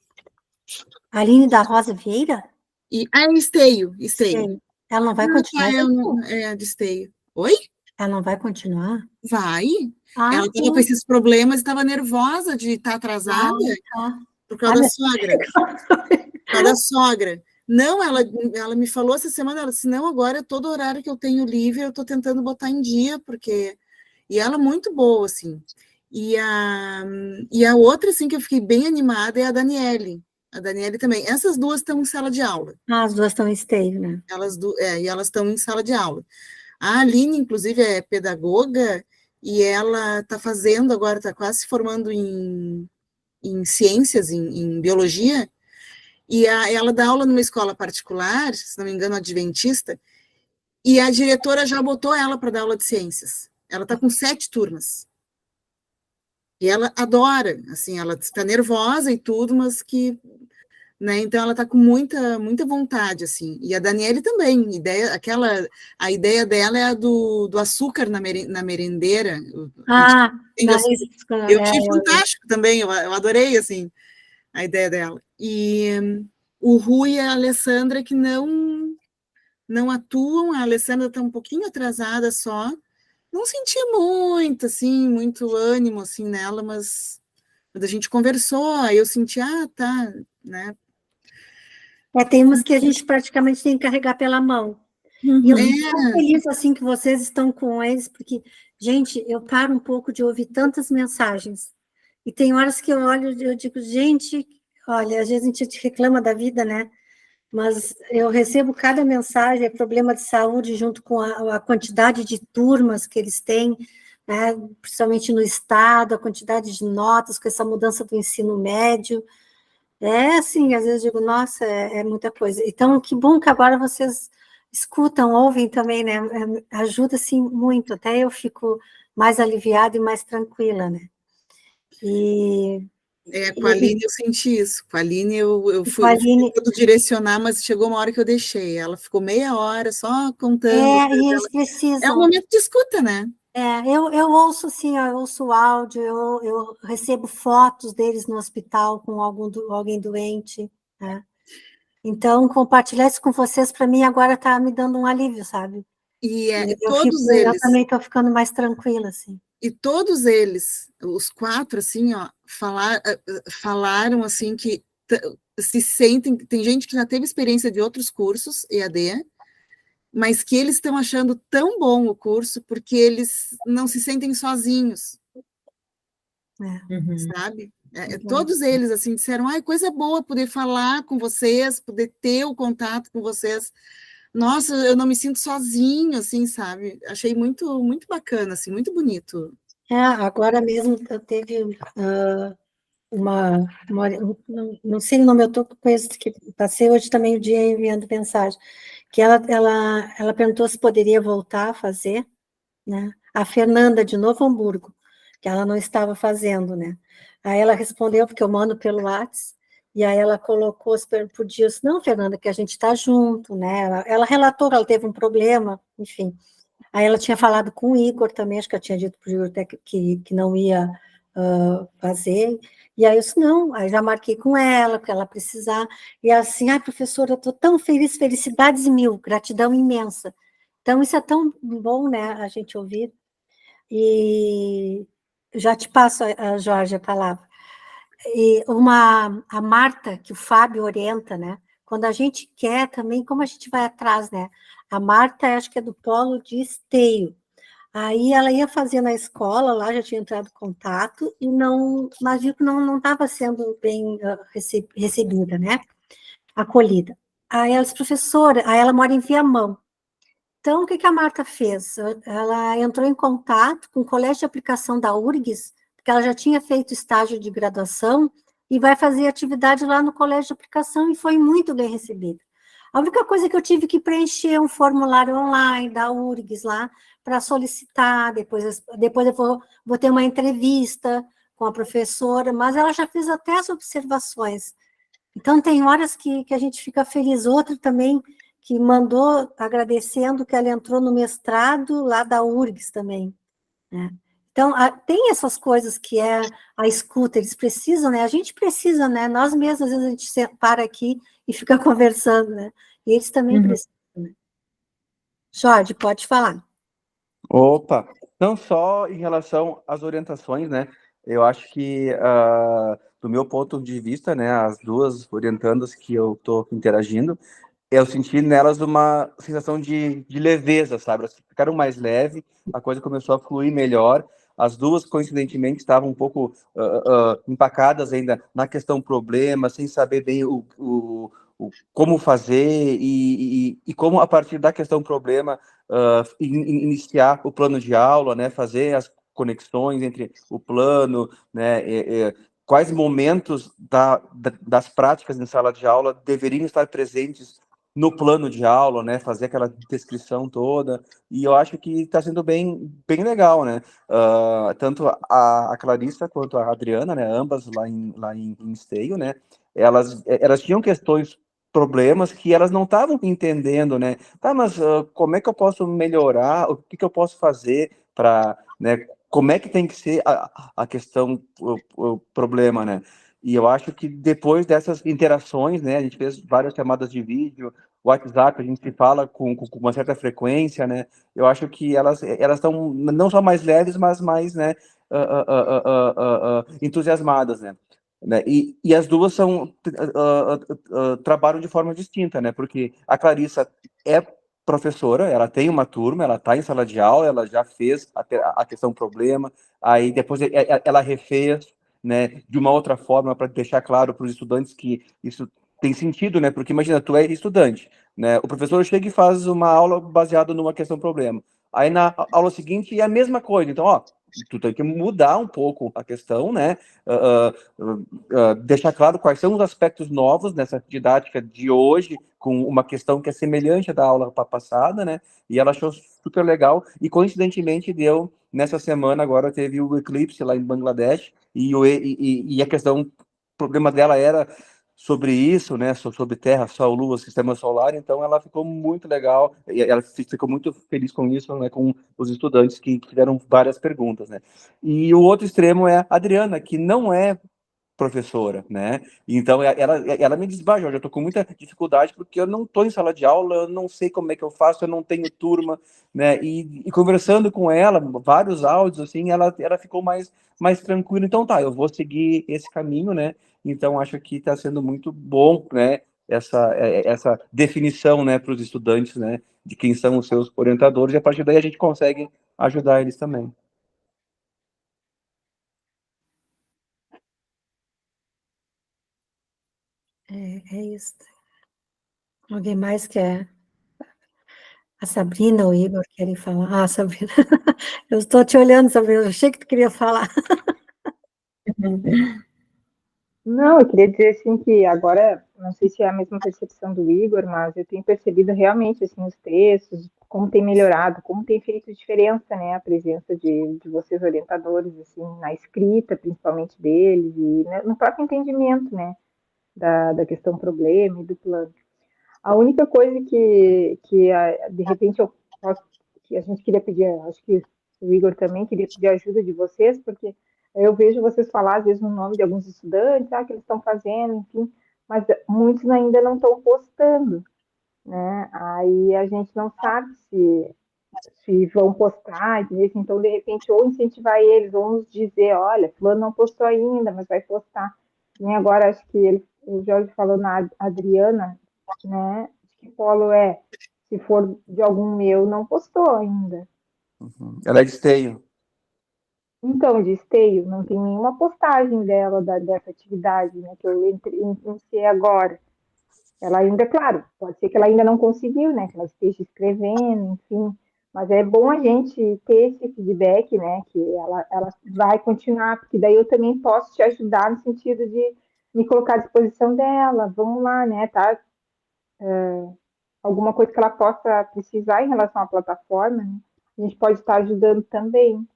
Aline da Rosa Vieira? Esteio. Ela não vai continuar? De Esteio. Oi? Ela não vai continuar? Vai. Ela estava com esses problemas e estava nervosa de estar atrasada por causa da sogra. Por causa da sogra. Não, ela me falou essa semana, ela disse: não, agora todo horário que eu tenho livre, eu estou tentando botar em dia, porque... E ela muito boa, assim. E a outra, assim, que eu fiquei bem animada é a Daniele. A Daniele também. Essas duas estão em sala de aula. As duas estão em Esteio, né? E elas estão em sala de aula. A Aline, inclusive, é pedagoga e ela está fazendo agora, está quase se formando em ciências, em biologia, e ela dá aula numa escola particular, se não me engano, adventista, e a diretora já botou ela para dar aula de ciências. Ela está com 7 turmas. E ela adora, assim, ela está nervosa e tudo, mas que... Né? Então ela está com muita vontade, assim. E a Daniele também, a ideia dela é a do açúcar na merendeira. Eu achei fantástico também, eu adorei, assim, a ideia dela. E o Rui e a Alessandra que não atuam, a Alessandra está um pouquinho atrasada só, não senti muito, assim, muito ânimo, assim, nela, mas quando a gente conversou, aí eu senti, tá, né? Tem umas que a gente praticamente tem que carregar pela mão. E eu fico tão feliz, assim, que vocês estão com eles, porque, gente, eu paro um pouco de ouvir tantas mensagens. E tem horas que eu olho e eu digo: gente, olha, às vezes a gente reclama da vida, né? Mas eu recebo cada mensagem, é problema de saúde, junto com a quantidade de turmas que eles têm, né? Principalmente no estado, a quantidade de notas, com essa mudança do ensino médio. Assim, às vezes eu digo: nossa, é muita coisa. Então, que bom que agora vocês escutam, ouvem também, né? Ajuda, assim, muito. Até eu fico mais aliviada e mais tranquila, né? Com a Aline eu senti isso. Com a Aline eu fui tentando direcionar, mas chegou uma hora que eu deixei. Ela ficou meia hora só contando. E eles precisam. É um momento de escuta, né? Eu ouço, assim, eu ouço o áudio, eu recebo fotos deles no hospital com alguém doente, né? Então, compartilhar isso com vocês, para mim, agora está me dando um alívio, sabe? Eu também estou ficando mais tranquila, assim. E todos eles, os 4, assim, falaram, assim, que se sentem... Tem gente que já teve experiência de outros cursos, EAD, mas que eles estão achando tão bom o curso porque eles não se sentem sozinhos, sabe? Todos eles, assim, disseram: coisa boa poder falar com vocês, poder ter o contato com vocês. Nossa, eu não me sinto sozinho, assim, sabe? Achei muito, muito bacana, assim, muito bonito. Agora mesmo eu teve não sei o nome, eu estou com esse que passei hoje também o dia enviando mensagem, que ela perguntou se poderia voltar a fazer, né? A Fernanda, de Novo Hamburgo, que ela não estava fazendo, né? Aí ela respondeu, porque eu mando pelo WhatsApp, e aí ela colocou, se podia, não, Fernanda, que a gente está junto, né? Ela relatou que ela teve um problema, enfim. Aí ela tinha falado com o Igor também, acho que eu tinha dito para o Igor que não ia fazer, e aí eu disse, não, aí já marquei com ela, porque ela precisar, e ela assim, professora, eu estou tão feliz, felicidades mil, gratidão imensa. Então, isso é tão bom, né, a gente ouvir, e já te passo, Jorge, a palavra. E a Marta, que o Fábio orienta, né, quando a gente quer também, como a gente vai atrás, né, a Marta, acho que é do Polo de Esteio, aí ela ia fazer na escola, lá já tinha entrado em contato, e não, mas viu que não estava sendo bem recebida, né, acolhida. Aí ela disse, professora, aí ela mora em Viamão. Então, o que a Marta fez? Ela entrou em contato com o Colégio de Aplicação da URGS, porque ela já tinha feito estágio de graduação, e vai fazer atividade lá no Colégio de Aplicação, e foi muito bem recebida. A única coisa que eu tive que preencher é um formulário online da URGS lá, para solicitar, depois eu vou ter uma entrevista com a professora, mas ela já fez até as observações. Então, tem horas que a gente fica feliz. Outra também, que mandou agradecendo que ela entrou no mestrado lá da URGS também, né? Então, tem essas coisas que é a escuta, eles precisam, né? A gente precisa, né? Nós mesmos, às vezes, a gente para aqui e fica conversando, né? E eles também precisam, né? Jorge, pode falar. Opa, não só em relação às orientações, né? Eu acho que, do meu ponto de vista, né, as duas orientandas que eu estou interagindo, eu senti nelas uma sensação de leveza, sabe? Elas ficaram mais leves, a coisa começou a fluir melhor. As duas, coincidentemente, estavam um pouco empacadas ainda na questão problema, sem saber bem como fazer e como, a partir da questão problema, iniciar o plano de aula, né? Fazer as conexões entre o plano, né? Quais momentos das práticas em sala de aula deveriam estar presentes no plano de aula, né, fazer aquela descrição toda, e eu acho que está sendo bem legal, né, tanto a Clarissa quanto a Adriana, né, ambas lá em Esteio, né, elas tinham questões, problemas que elas não estavam entendendo, né, mas como é que eu posso melhorar, o que eu posso fazer para, né, como é que tem que ser a questão, o problema, né, e eu acho que depois dessas interações, né, a gente fez várias chamadas de vídeo, WhatsApp, a gente se fala com uma certa frequência, né? Eu acho que elas estão não só mais leves, mas mais, né, entusiasmadas, né? E as duas trabalham de forma distinta, né? Porque a Clarissa é professora, ela tem uma turma, ela está em sala de aula, ela já fez a questão problema, aí depois ela refez, né, de uma outra forma para deixar claro para os estudantes que isso tem sentido, né? Porque imagina, tu é estudante, né? O professor chega e faz uma aula baseada numa questão problema. Aí na aula seguinte é a mesma coisa. Então, ó, tu tem que mudar um pouco a questão, né? Deixar claro quais são os aspectos novos nessa didática de hoje, com uma questão que é semelhante à da aula passada, né? E ela achou super legal. E coincidentemente deu nessa semana agora teve o eclipse lá em Bangladesh e a questão, o problema dela era sobre isso, né, sobre Terra, Sol, Lua, Sistema Solar, então ela ficou muito legal, e ela ficou muito feliz com isso, né, com os estudantes que fizeram várias perguntas, né. E o outro extremo é a Adriana, que não é professora, né? Então ela me diz, Jorge, eu tô com muita dificuldade porque eu não tô em sala de aula, eu não sei como é que eu faço, eu não tenho turma, né? E conversando com ela, vários áudios assim, ela ficou mais tranquila. Então tá, eu vou seguir esse caminho, né? Então acho que está sendo muito bom, né? Essa definição, né, para os estudantes, né, de quem são os seus orientadores, e a partir daí a gente consegue ajudar eles também. É isso. Alguém mais quer? A Sabrina ou o Igor querem falar? Ah, Sabrina. Eu estou te olhando, Sabrina. Eu achei que tu queria falar. Não, eu queria dizer assim que agora, não sei se é a mesma percepção do Igor, mas eu tenho percebido realmente assim os textos, como tem melhorado, como tem feito diferença, né, a presença de vocês orientadores assim na escrita, principalmente deles e né, no próprio entendimento, né, da questão problema e do plano. A única coisa que de repente eu posso, que a gente queria pedir, acho que o Igor também queria pedir ajuda de vocês, porque eu vejo vocês falar, às vezes, o nome de alguns estudantes, que eles estão fazendo, enfim, mas muitos ainda não estão postando, né? Aí a gente não sabe se vão postar, entendeu? Então, de repente, ou incentivar eles, ou nos dizer, olha, fulano não postou ainda, mas vai postar. Nem agora, acho que o Jorge falou na Adriana, né? De que polo é? Se for de algum meu, não postou ainda. Ela é de Esteio. Então, de esteio, não tem nenhuma postagem dela dessa atividade, né? Que eu iniciei agora. Ela ainda, claro, pode ser que ela ainda não conseguiu, né? Que ela esteja escrevendo, enfim. Mas é bom a gente ter esse feedback, né? Que ela vai continuar, porque daí eu também posso te ajudar no sentido de me colocar à disposição dela. Vamos lá, né? Tá? Alguma coisa que ela possa precisar em relação à plataforma, né? A gente pode estar ajudando também.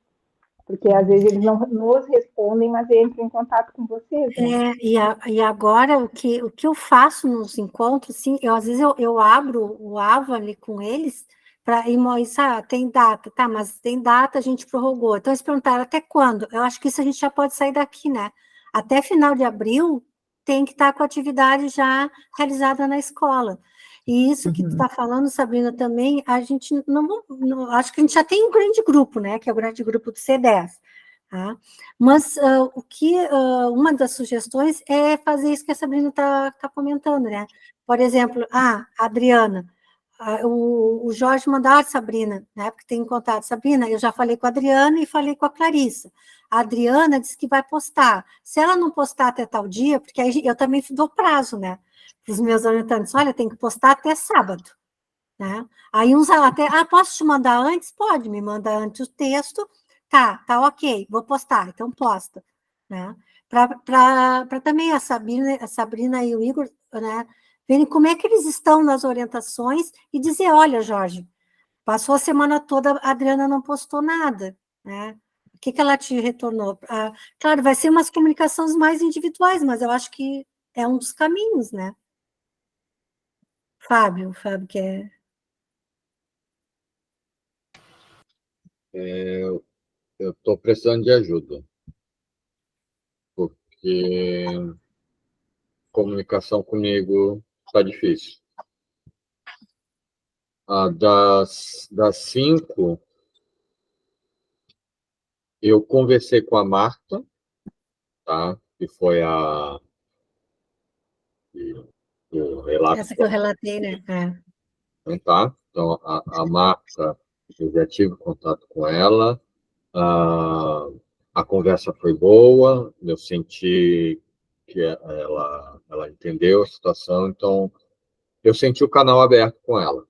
Porque às vezes eles não nos respondem, mas entram em contato com vocês, né? E agora o que eu faço nos encontros, assim, às vezes eu abro o Ava ali com eles para ir, tem data, tá, mas tem data, a gente prorrogou. Então eles perguntaram até quando? Eu acho que isso a gente já pode sair daqui, né? Até final de abril tem que estar com a atividade já realizada na escola. E isso que tu está falando, Sabrina, também, a gente não, acho que a gente já tem um grande grupo, né? Que é o grande grupo do C10. Tá? Mas uma das sugestões é fazer isso que a Sabrina está comentando, né? Por exemplo, a Adriana, o Jorge mandou, Sabrina, na época que tem contato, Sabrina, eu já falei com a Adriana e falei com a Clarissa. A Adriana disse que vai postar. Se ela não postar até tal dia, porque aí eu também dou prazo, né? Para os meus orientantes, olha, tem que postar até sábado. Né? Aí uns até, posso te mandar antes? Pode, me manda antes o texto, tá ok, vou postar, então posta, né? Para também a Sabrina e o Igor, né, verem como é que eles estão nas orientações e dizer, olha, Jorge, passou a semana toda, a Adriana não postou nada, né? O que ela te retornou? Claro, vai ser umas comunicações mais individuais, mas eu acho que é um dos caminhos, né? Fábio quer... Eu estou precisando de ajuda, porque comunicação comigo está difícil. Das 5, eu conversei com a Marta, tá? Que foi o relato. Essa que eu relatei, né? Tá? Então, a Marta, eu já tive contato com ela, a conversa foi boa, eu senti que ela entendeu a situação, então eu senti o canal aberto com ela.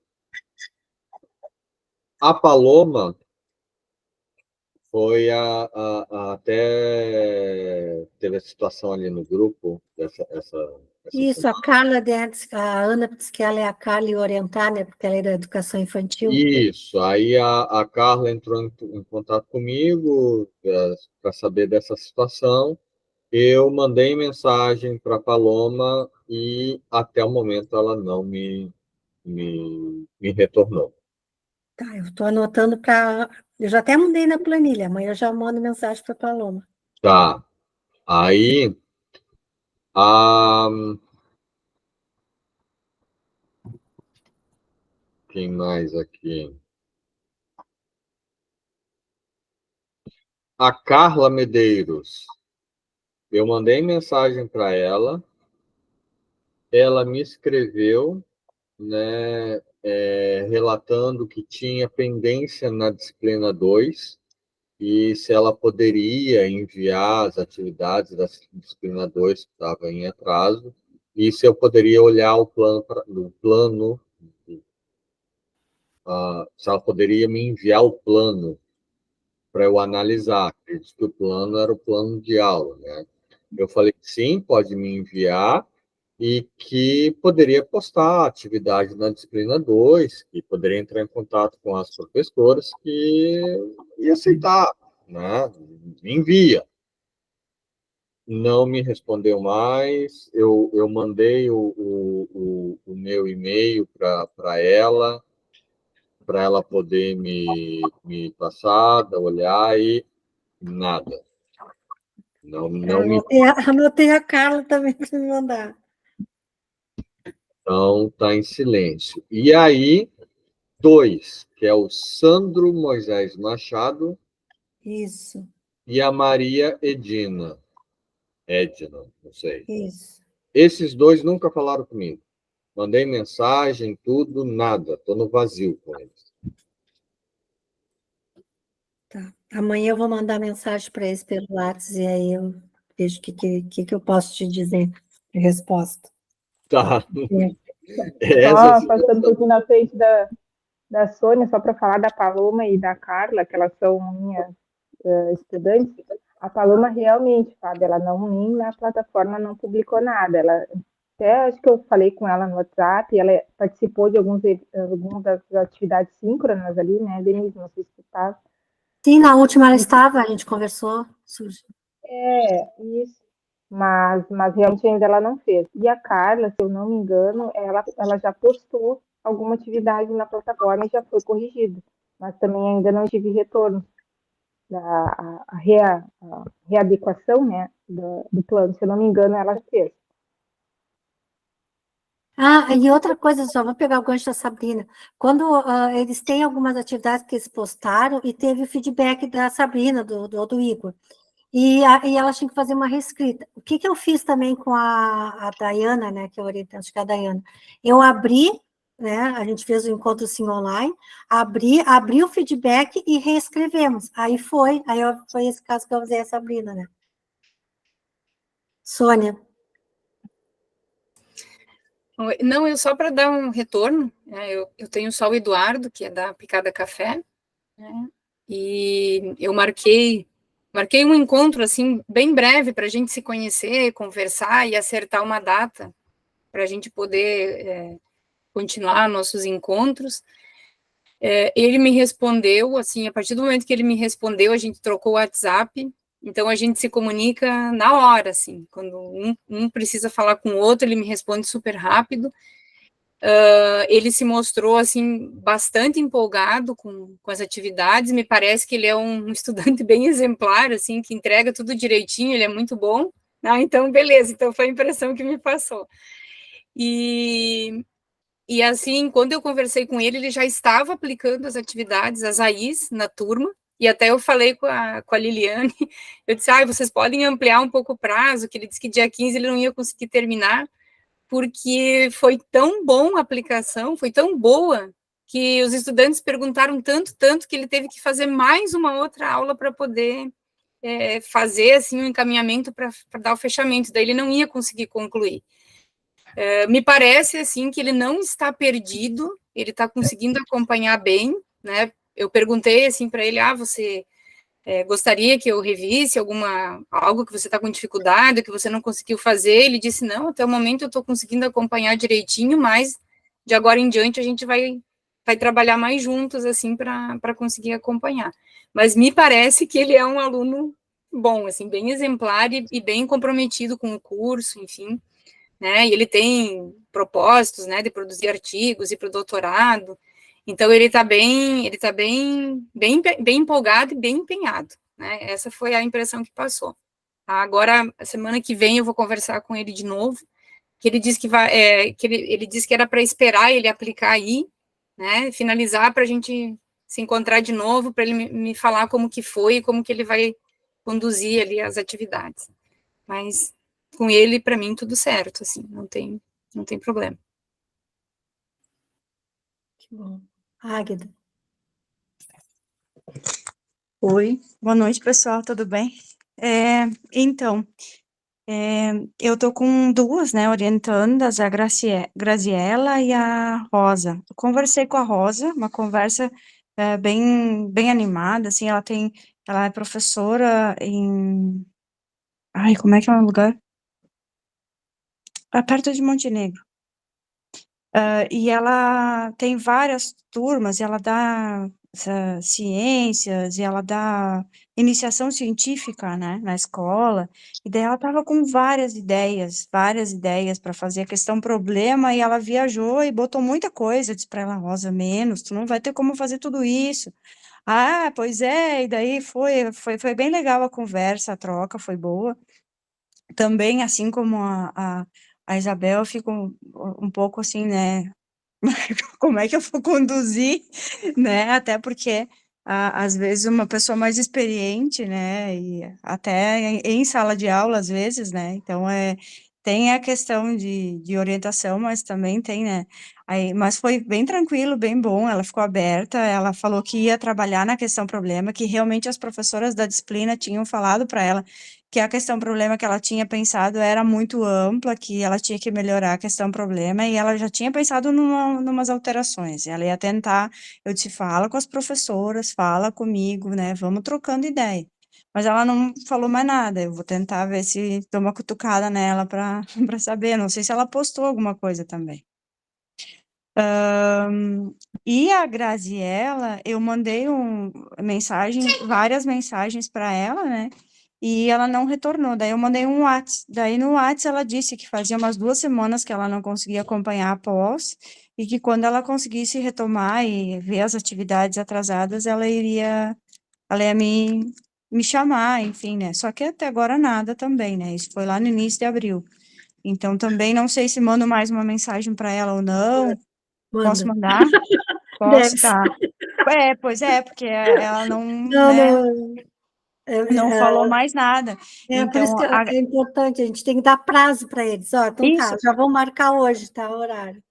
A Paloma foi até teve a situação ali no grupo, essa Isso, a Carla, a Ana disse que ela é a Carla orientar, né? Porque ela é da educação infantil. Isso, aí a Carla entrou em contato comigo para saber dessa situação. Eu mandei mensagem para a Paloma e até o momento ela não me retornou. Tá, eu estou anotando para. Eu já até mandei na planilha, amanhã eu já mando mensagem para a Paloma. Tá. Aí a. Quem mais aqui? A Carla Medeiros. Eu mandei mensagem para ela me escreveu, né, relatando que tinha pendência na disciplina 2 e se ela poderia enviar as atividades da disciplina 2 que estava em atraso, e se eu poderia olhar o plano, se ela poderia me enviar o plano para eu analisar. Acredito que o plano era o plano de aula, né? Eu falei que sim, pode me enviar, e que poderia postar atividade na disciplina 2, que poderia entrar em contato com as professoras que ia aceitar, né? Me envia. Não me respondeu mais, eu mandei o meu e-mail para ela poder me passar, dar olhar, e nada. Não me... Anotei a Carla também para me mandar. Então, está em silêncio. E aí, 2, que é o Sandro Moisés Machado. Isso. E a Maria Edna, não sei. Isso. Esses 2 nunca falaram comigo. Mandei mensagem, tudo, nada. Estou no vazio com eles. Tá. Amanhã eu vou mandar mensagem para eles pelo WhatsApp e aí eu vejo o que eu posso te dizer de resposta. Tá. Só passando um pouquinho na frente da Sônia, só para falar da Paloma e da Carla, que elas são minhas estudantes. A Paloma realmente, Fábio, ela nem na plataforma não publicou nada. Ela até acho que eu falei com ela no WhatsApp, ela participou de algumas das atividades síncronas ali, né, Denise? Não sei se tu tá. Sim, na última ela estava, a gente conversou. Isso. Mas realmente ainda ela não fez. E a Carla, se eu não me engano, ela já postou alguma atividade na plataforma e já foi corrigida. Mas também ainda não tive retorno a readequação, né, do plano. Se eu não me engano, ela fez. E outra coisa, só vou pegar o gancho da Sabrina. Quando eles têm algumas atividades que eles postaram e teve o feedback da Sabrina, do Igor. E elas tinham que fazer uma reescrita. O que eu fiz também com a Dayana, né, que é a orientante, acho que é a Dayana. Eu abri, né, a gente fez o encontro assim online, abri o feedback e reescrevemos. Aí foi esse caso que eu usei a Sabrina, né. Sônia. Não, eu só para dar um retorno, né, eu tenho só o Eduardo, que é da Picada Café, né, e eu marquei um encontro, assim, bem breve, para a gente se conhecer, conversar e acertar uma data, para a gente poder continuar nossos encontros. Ele me respondeu, assim, a partir do momento que ele me respondeu, a gente trocou o WhatsApp, então a gente se comunica na hora, assim, quando um precisa falar com o outro, ele me responde super rápido. Ele se mostrou, assim, bastante empolgado com as atividades, me parece que ele é um estudante bem exemplar, assim, que entrega tudo direitinho, ele é muito bom. Então, beleza, então foi a impressão que me passou. E assim, quando eu conversei com ele já estava aplicando as atividades, as AIs, na turma, e até eu falei com a Liliane, eu disse, vocês podem ampliar um pouco o prazo, que ele disse que dia 15 ele não ia conseguir terminar, porque foi tão bom a aplicação, foi tão boa, que os estudantes perguntaram tanto, que ele teve que fazer mais uma outra aula para poder fazer, assim, um encaminhamento para dar o fechamento, daí ele não ia conseguir concluir. Me parece, assim, que ele não está perdido, ele está conseguindo acompanhar bem, né? Eu perguntei, assim, para ele, você gostaria que eu revisse algo que você está com dificuldade, que você não conseguiu fazer? Ele disse, não, até o momento eu estou conseguindo acompanhar direitinho, mas de agora em diante a gente vai trabalhar mais juntos, assim, para conseguir acompanhar. Mas me parece que ele é um aluno bom, assim, bem exemplar e bem comprometido com o curso, enfim, né, e ele tem propósitos, né, de produzir artigos e para o doutorado, então ele está bem empolgado e bem empenhado, né, essa foi a impressão que passou. Agora, a semana que vem eu vou conversar com ele de novo, que ele disse que ele disse que era para esperar ele aplicar aí, né, finalizar para a gente se encontrar de novo, para ele me falar como que foi e como que ele vai conduzir ali as atividades, mas com ele, para mim, tudo certo, assim, não tem problema. Que bom. Águeda. Oi, boa noite, pessoal, tudo bem? Então, eu tô com duas, né, orientandas, a Graziela e a Rosa. Eu conversei com a Rosa, uma conversa bem animada, assim, ela é professora Ai, como é que é o lugar? É perto de Montenegro. E ela tem várias turmas, e ela dá ciências, e ela dá iniciação científica, né, na escola, e daí ela estava com várias ideias para fazer a questão problema, e ela viajou e botou muita coisa, eu disse para ela, Rosa, menos, tu não vai ter como fazer tudo isso. Ah, pois é, e daí foi bem legal a conversa, a troca foi boa. Também, assim como a Isabel, eu fico um pouco assim, né, como é que eu vou conduzir, né? Até porque às vezes uma pessoa mais experiente, né? E até em sala de aula às vezes, né? Então tem a questão de orientação, mas também tem, né? Aí, mas foi bem tranquilo, bem bom. Ela ficou aberta. Ela falou que ia trabalhar na questão problema, que realmente as professoras da disciplina tinham falado para ela que a questão problema que ela tinha pensado era muito ampla, que ela tinha que melhorar a questão problema, e ela já tinha pensado numas alterações. Ela ia tentar, eu disse, fala com as professoras, fala comigo, né? Vamos trocando ideia. Mas ela não falou mais nada. Eu vou tentar ver se dou uma cutucada nela para para saber. Não sei se ela postou alguma coisa também. E a Graziella, eu mandei várias mensagens para ela, né? E ela não retornou. Daí eu mandei um WhatsApp. Daí no WhatsApp ela disse que fazia umas 2 semanas que ela não conseguia acompanhar a pós e que quando ela conseguisse retomar e ver as atividades atrasadas, ela ia me chamar, enfim, né? Só que até agora nada também, né? Isso foi lá no início de abril. Então também não sei se mando mais uma mensagem para ela ou não. Posso Manda. mandar? Deve Posso, ser. tá. Pois é, porque ela não, Não, né, não. não falou mais nada. Por isso Então, que é importante, a gente tem que dar prazo para eles. Ó, então tá, isso, já vou marcar hoje, tá, o horário.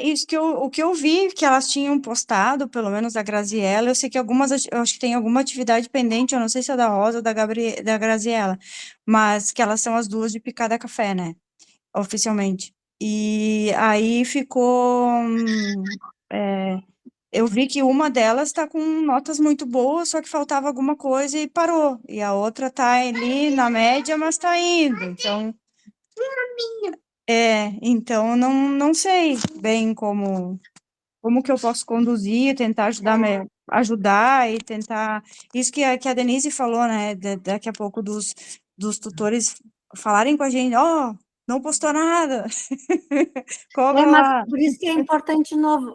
isso o que eu vi que elas tinham postado, pelo menos a Graziella, eu sei que eu acho que tem alguma atividade pendente, eu não sei se é da Rosa ou da Graziella, mas que elas são as duas de picada café, né, oficialmente. E aí ficou, eu vi que uma delas está com notas muito boas, só que faltava alguma coisa e parou. E a outra está ali na média, mas está indo. Então não sei bem como que eu posso conduzir, tentar ajudar e tentar. Isso que a Denise falou, né? Daqui a pouco dos tutores falarem com a gente, ó, não postou nada. Cobra Mas lá. por isso que é importante, de novo,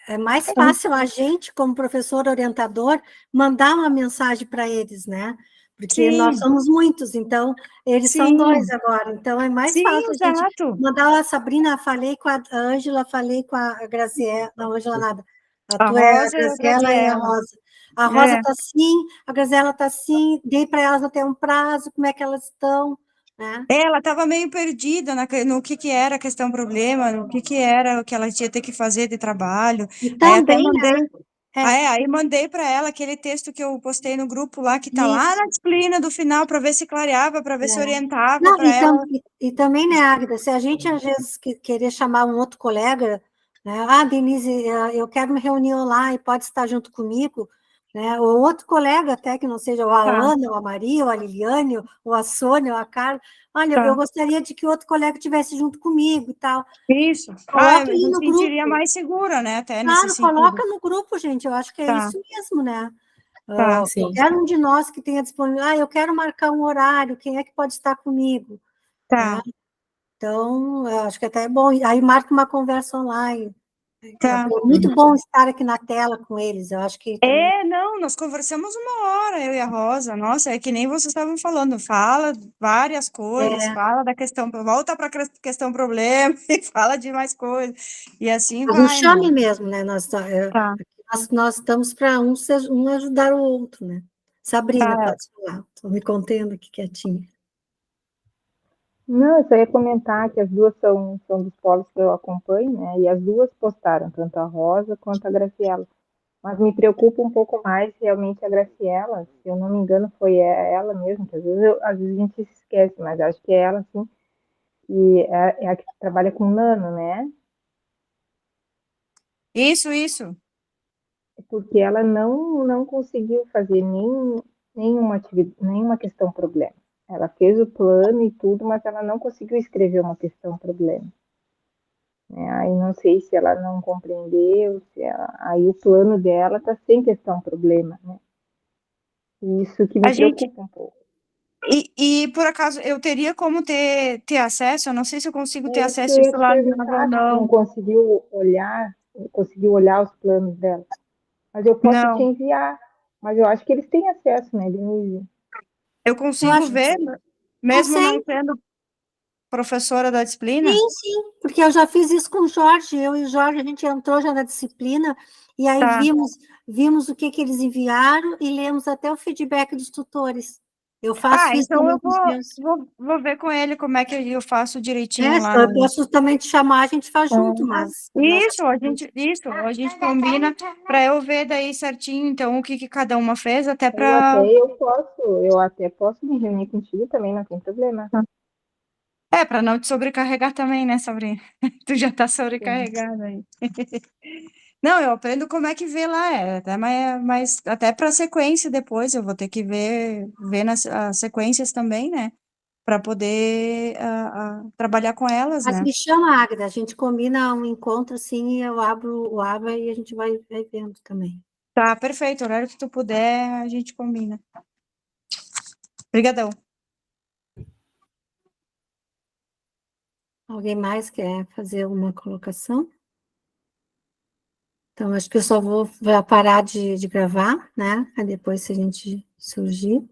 é mais fácil a gente, como professor orientador, mandar uma mensagem para eles, né? Porque nós Sim, somos muitos, então, eles são dois sim, agora, então é mais sim, fácil a gente exato. mandar a Sabrina, falei com a Ângela, falei com a Graziella, não, Ângela nada, a A tua é a Rosa e a Graziella e a Graziella. Rosa. A Rosa É. está assim, a Graziella está assim, dei para elas até um prazo, como é que elas estão, né? Ela estava meio perdida no que era a questão problema, no que era o que ela tinha ter que fazer de trabalho. E Aí até também, mandei, né? aí mandei para ela aquele texto que eu postei no grupo lá, que está lá Isso. na disciplina do final, para ver se clareava, para ver se É. orientava Não, para ela. e também, né, Águida, se a gente às vezes querer chamar um outro colega, né, Denise, eu quero uma reunião lá e pode estar junto comigo, né, ou outro colega até que não seja ou a Tá, Ana, ou a Maria, ou a Liliane, ou a Sônia, ou a Carla, olha, eu tá. gostaria de que outro colega estivesse junto comigo e tal. Isso. Coloca Eu ali me no sentiria grupo. mais segura, né, até nesse Claro, sentido. coloca no grupo, gente, eu acho que é Tá, isso mesmo, né? tá. Sim. Qualquer um de nós que tenha disponível, eu quero marcar um horário, quem é que pode estar comigo? Né? Tá, Então, eu acho que até é bom. Aí marca uma conversa online. tá. É muito bom estar aqui na tela com eles. Eu acho que também. Não, nós conversamos 1 hora, eu e a Rosa. Nossa, é que nem vocês estavam falando, fala várias coisas, É, fala da questão, volta para a questão problema e fala de mais coisas. E assim mas um vai, né? chame mesmo, né? Tá, Nós estamos para um ajudar o outro, né? Sabrina, tá. pode falar. Estou me contendo aqui quietinha. Não, eu só ia comentar que as duas são dos polos que eu acompanho, né? E as duas postaram, tanto a Rosa quanto a Graciela. Mas me preocupa um pouco mais realmente a Graciela, se eu não me engano, foi ela mesmo, que às vezes a gente se esquece, mas acho que é ela, sim, e é a que trabalha com nano, né? Isso. Porque ela não conseguiu fazer nenhuma questão problema. Ela fez o plano e tudo, mas ela não conseguiu escrever uma questão-problema. Aí não sei se ela não compreendeu, aí o plano dela está sem questão-problema, né? Isso que me preocupa um pouco. E por acaso, eu teria como ter acesso? Eu não sei se eu consigo ter É isso que acesso eu a ia isso te lá perguntar, ou se tu não não. conseguiu olhar os planos dela. Mas eu posso te Não, enviar. Mas eu acho que eles têm acesso, né, Denise? eu Eu consigo acho que ver, mesmo não consegue. sendo professora da disciplina? Sim, sim, porque eu já fiz isso com o Jorge, eu e o Jorge, a gente entrou já na disciplina, e aí Tá. vimos o que eles enviaram e lemos até o feedback dos tutores. Eu faço isso Então também eu com os meus. vou ver com ele como é que eu faço direitinho lá. Só eu posso também te chamar, a gente faz junto, mas A gente combina para eu ver daí certinho, então, o que cada uma fez, até Eu até posso me reunir contigo também, não tem problema. para não te sobrecarregar também, né, Sabrina? Tu já tá sobrecarregada aí. Não, eu aprendo como é que vê lá, até mas até para sequência depois, eu vou ter que ver nas as sequências também, né, para poder trabalhar com elas, né. me chama, Agda, a gente combina um encontro assim, e eu abro o aba e a gente vai vendo também. Tá, perfeito, o horário que tu puder, a gente combina. Obrigadão. Alguém mais quer fazer alguma colocação? Então, acho que eu só vou parar de gravar, né? Aí depois, se a gente surgir.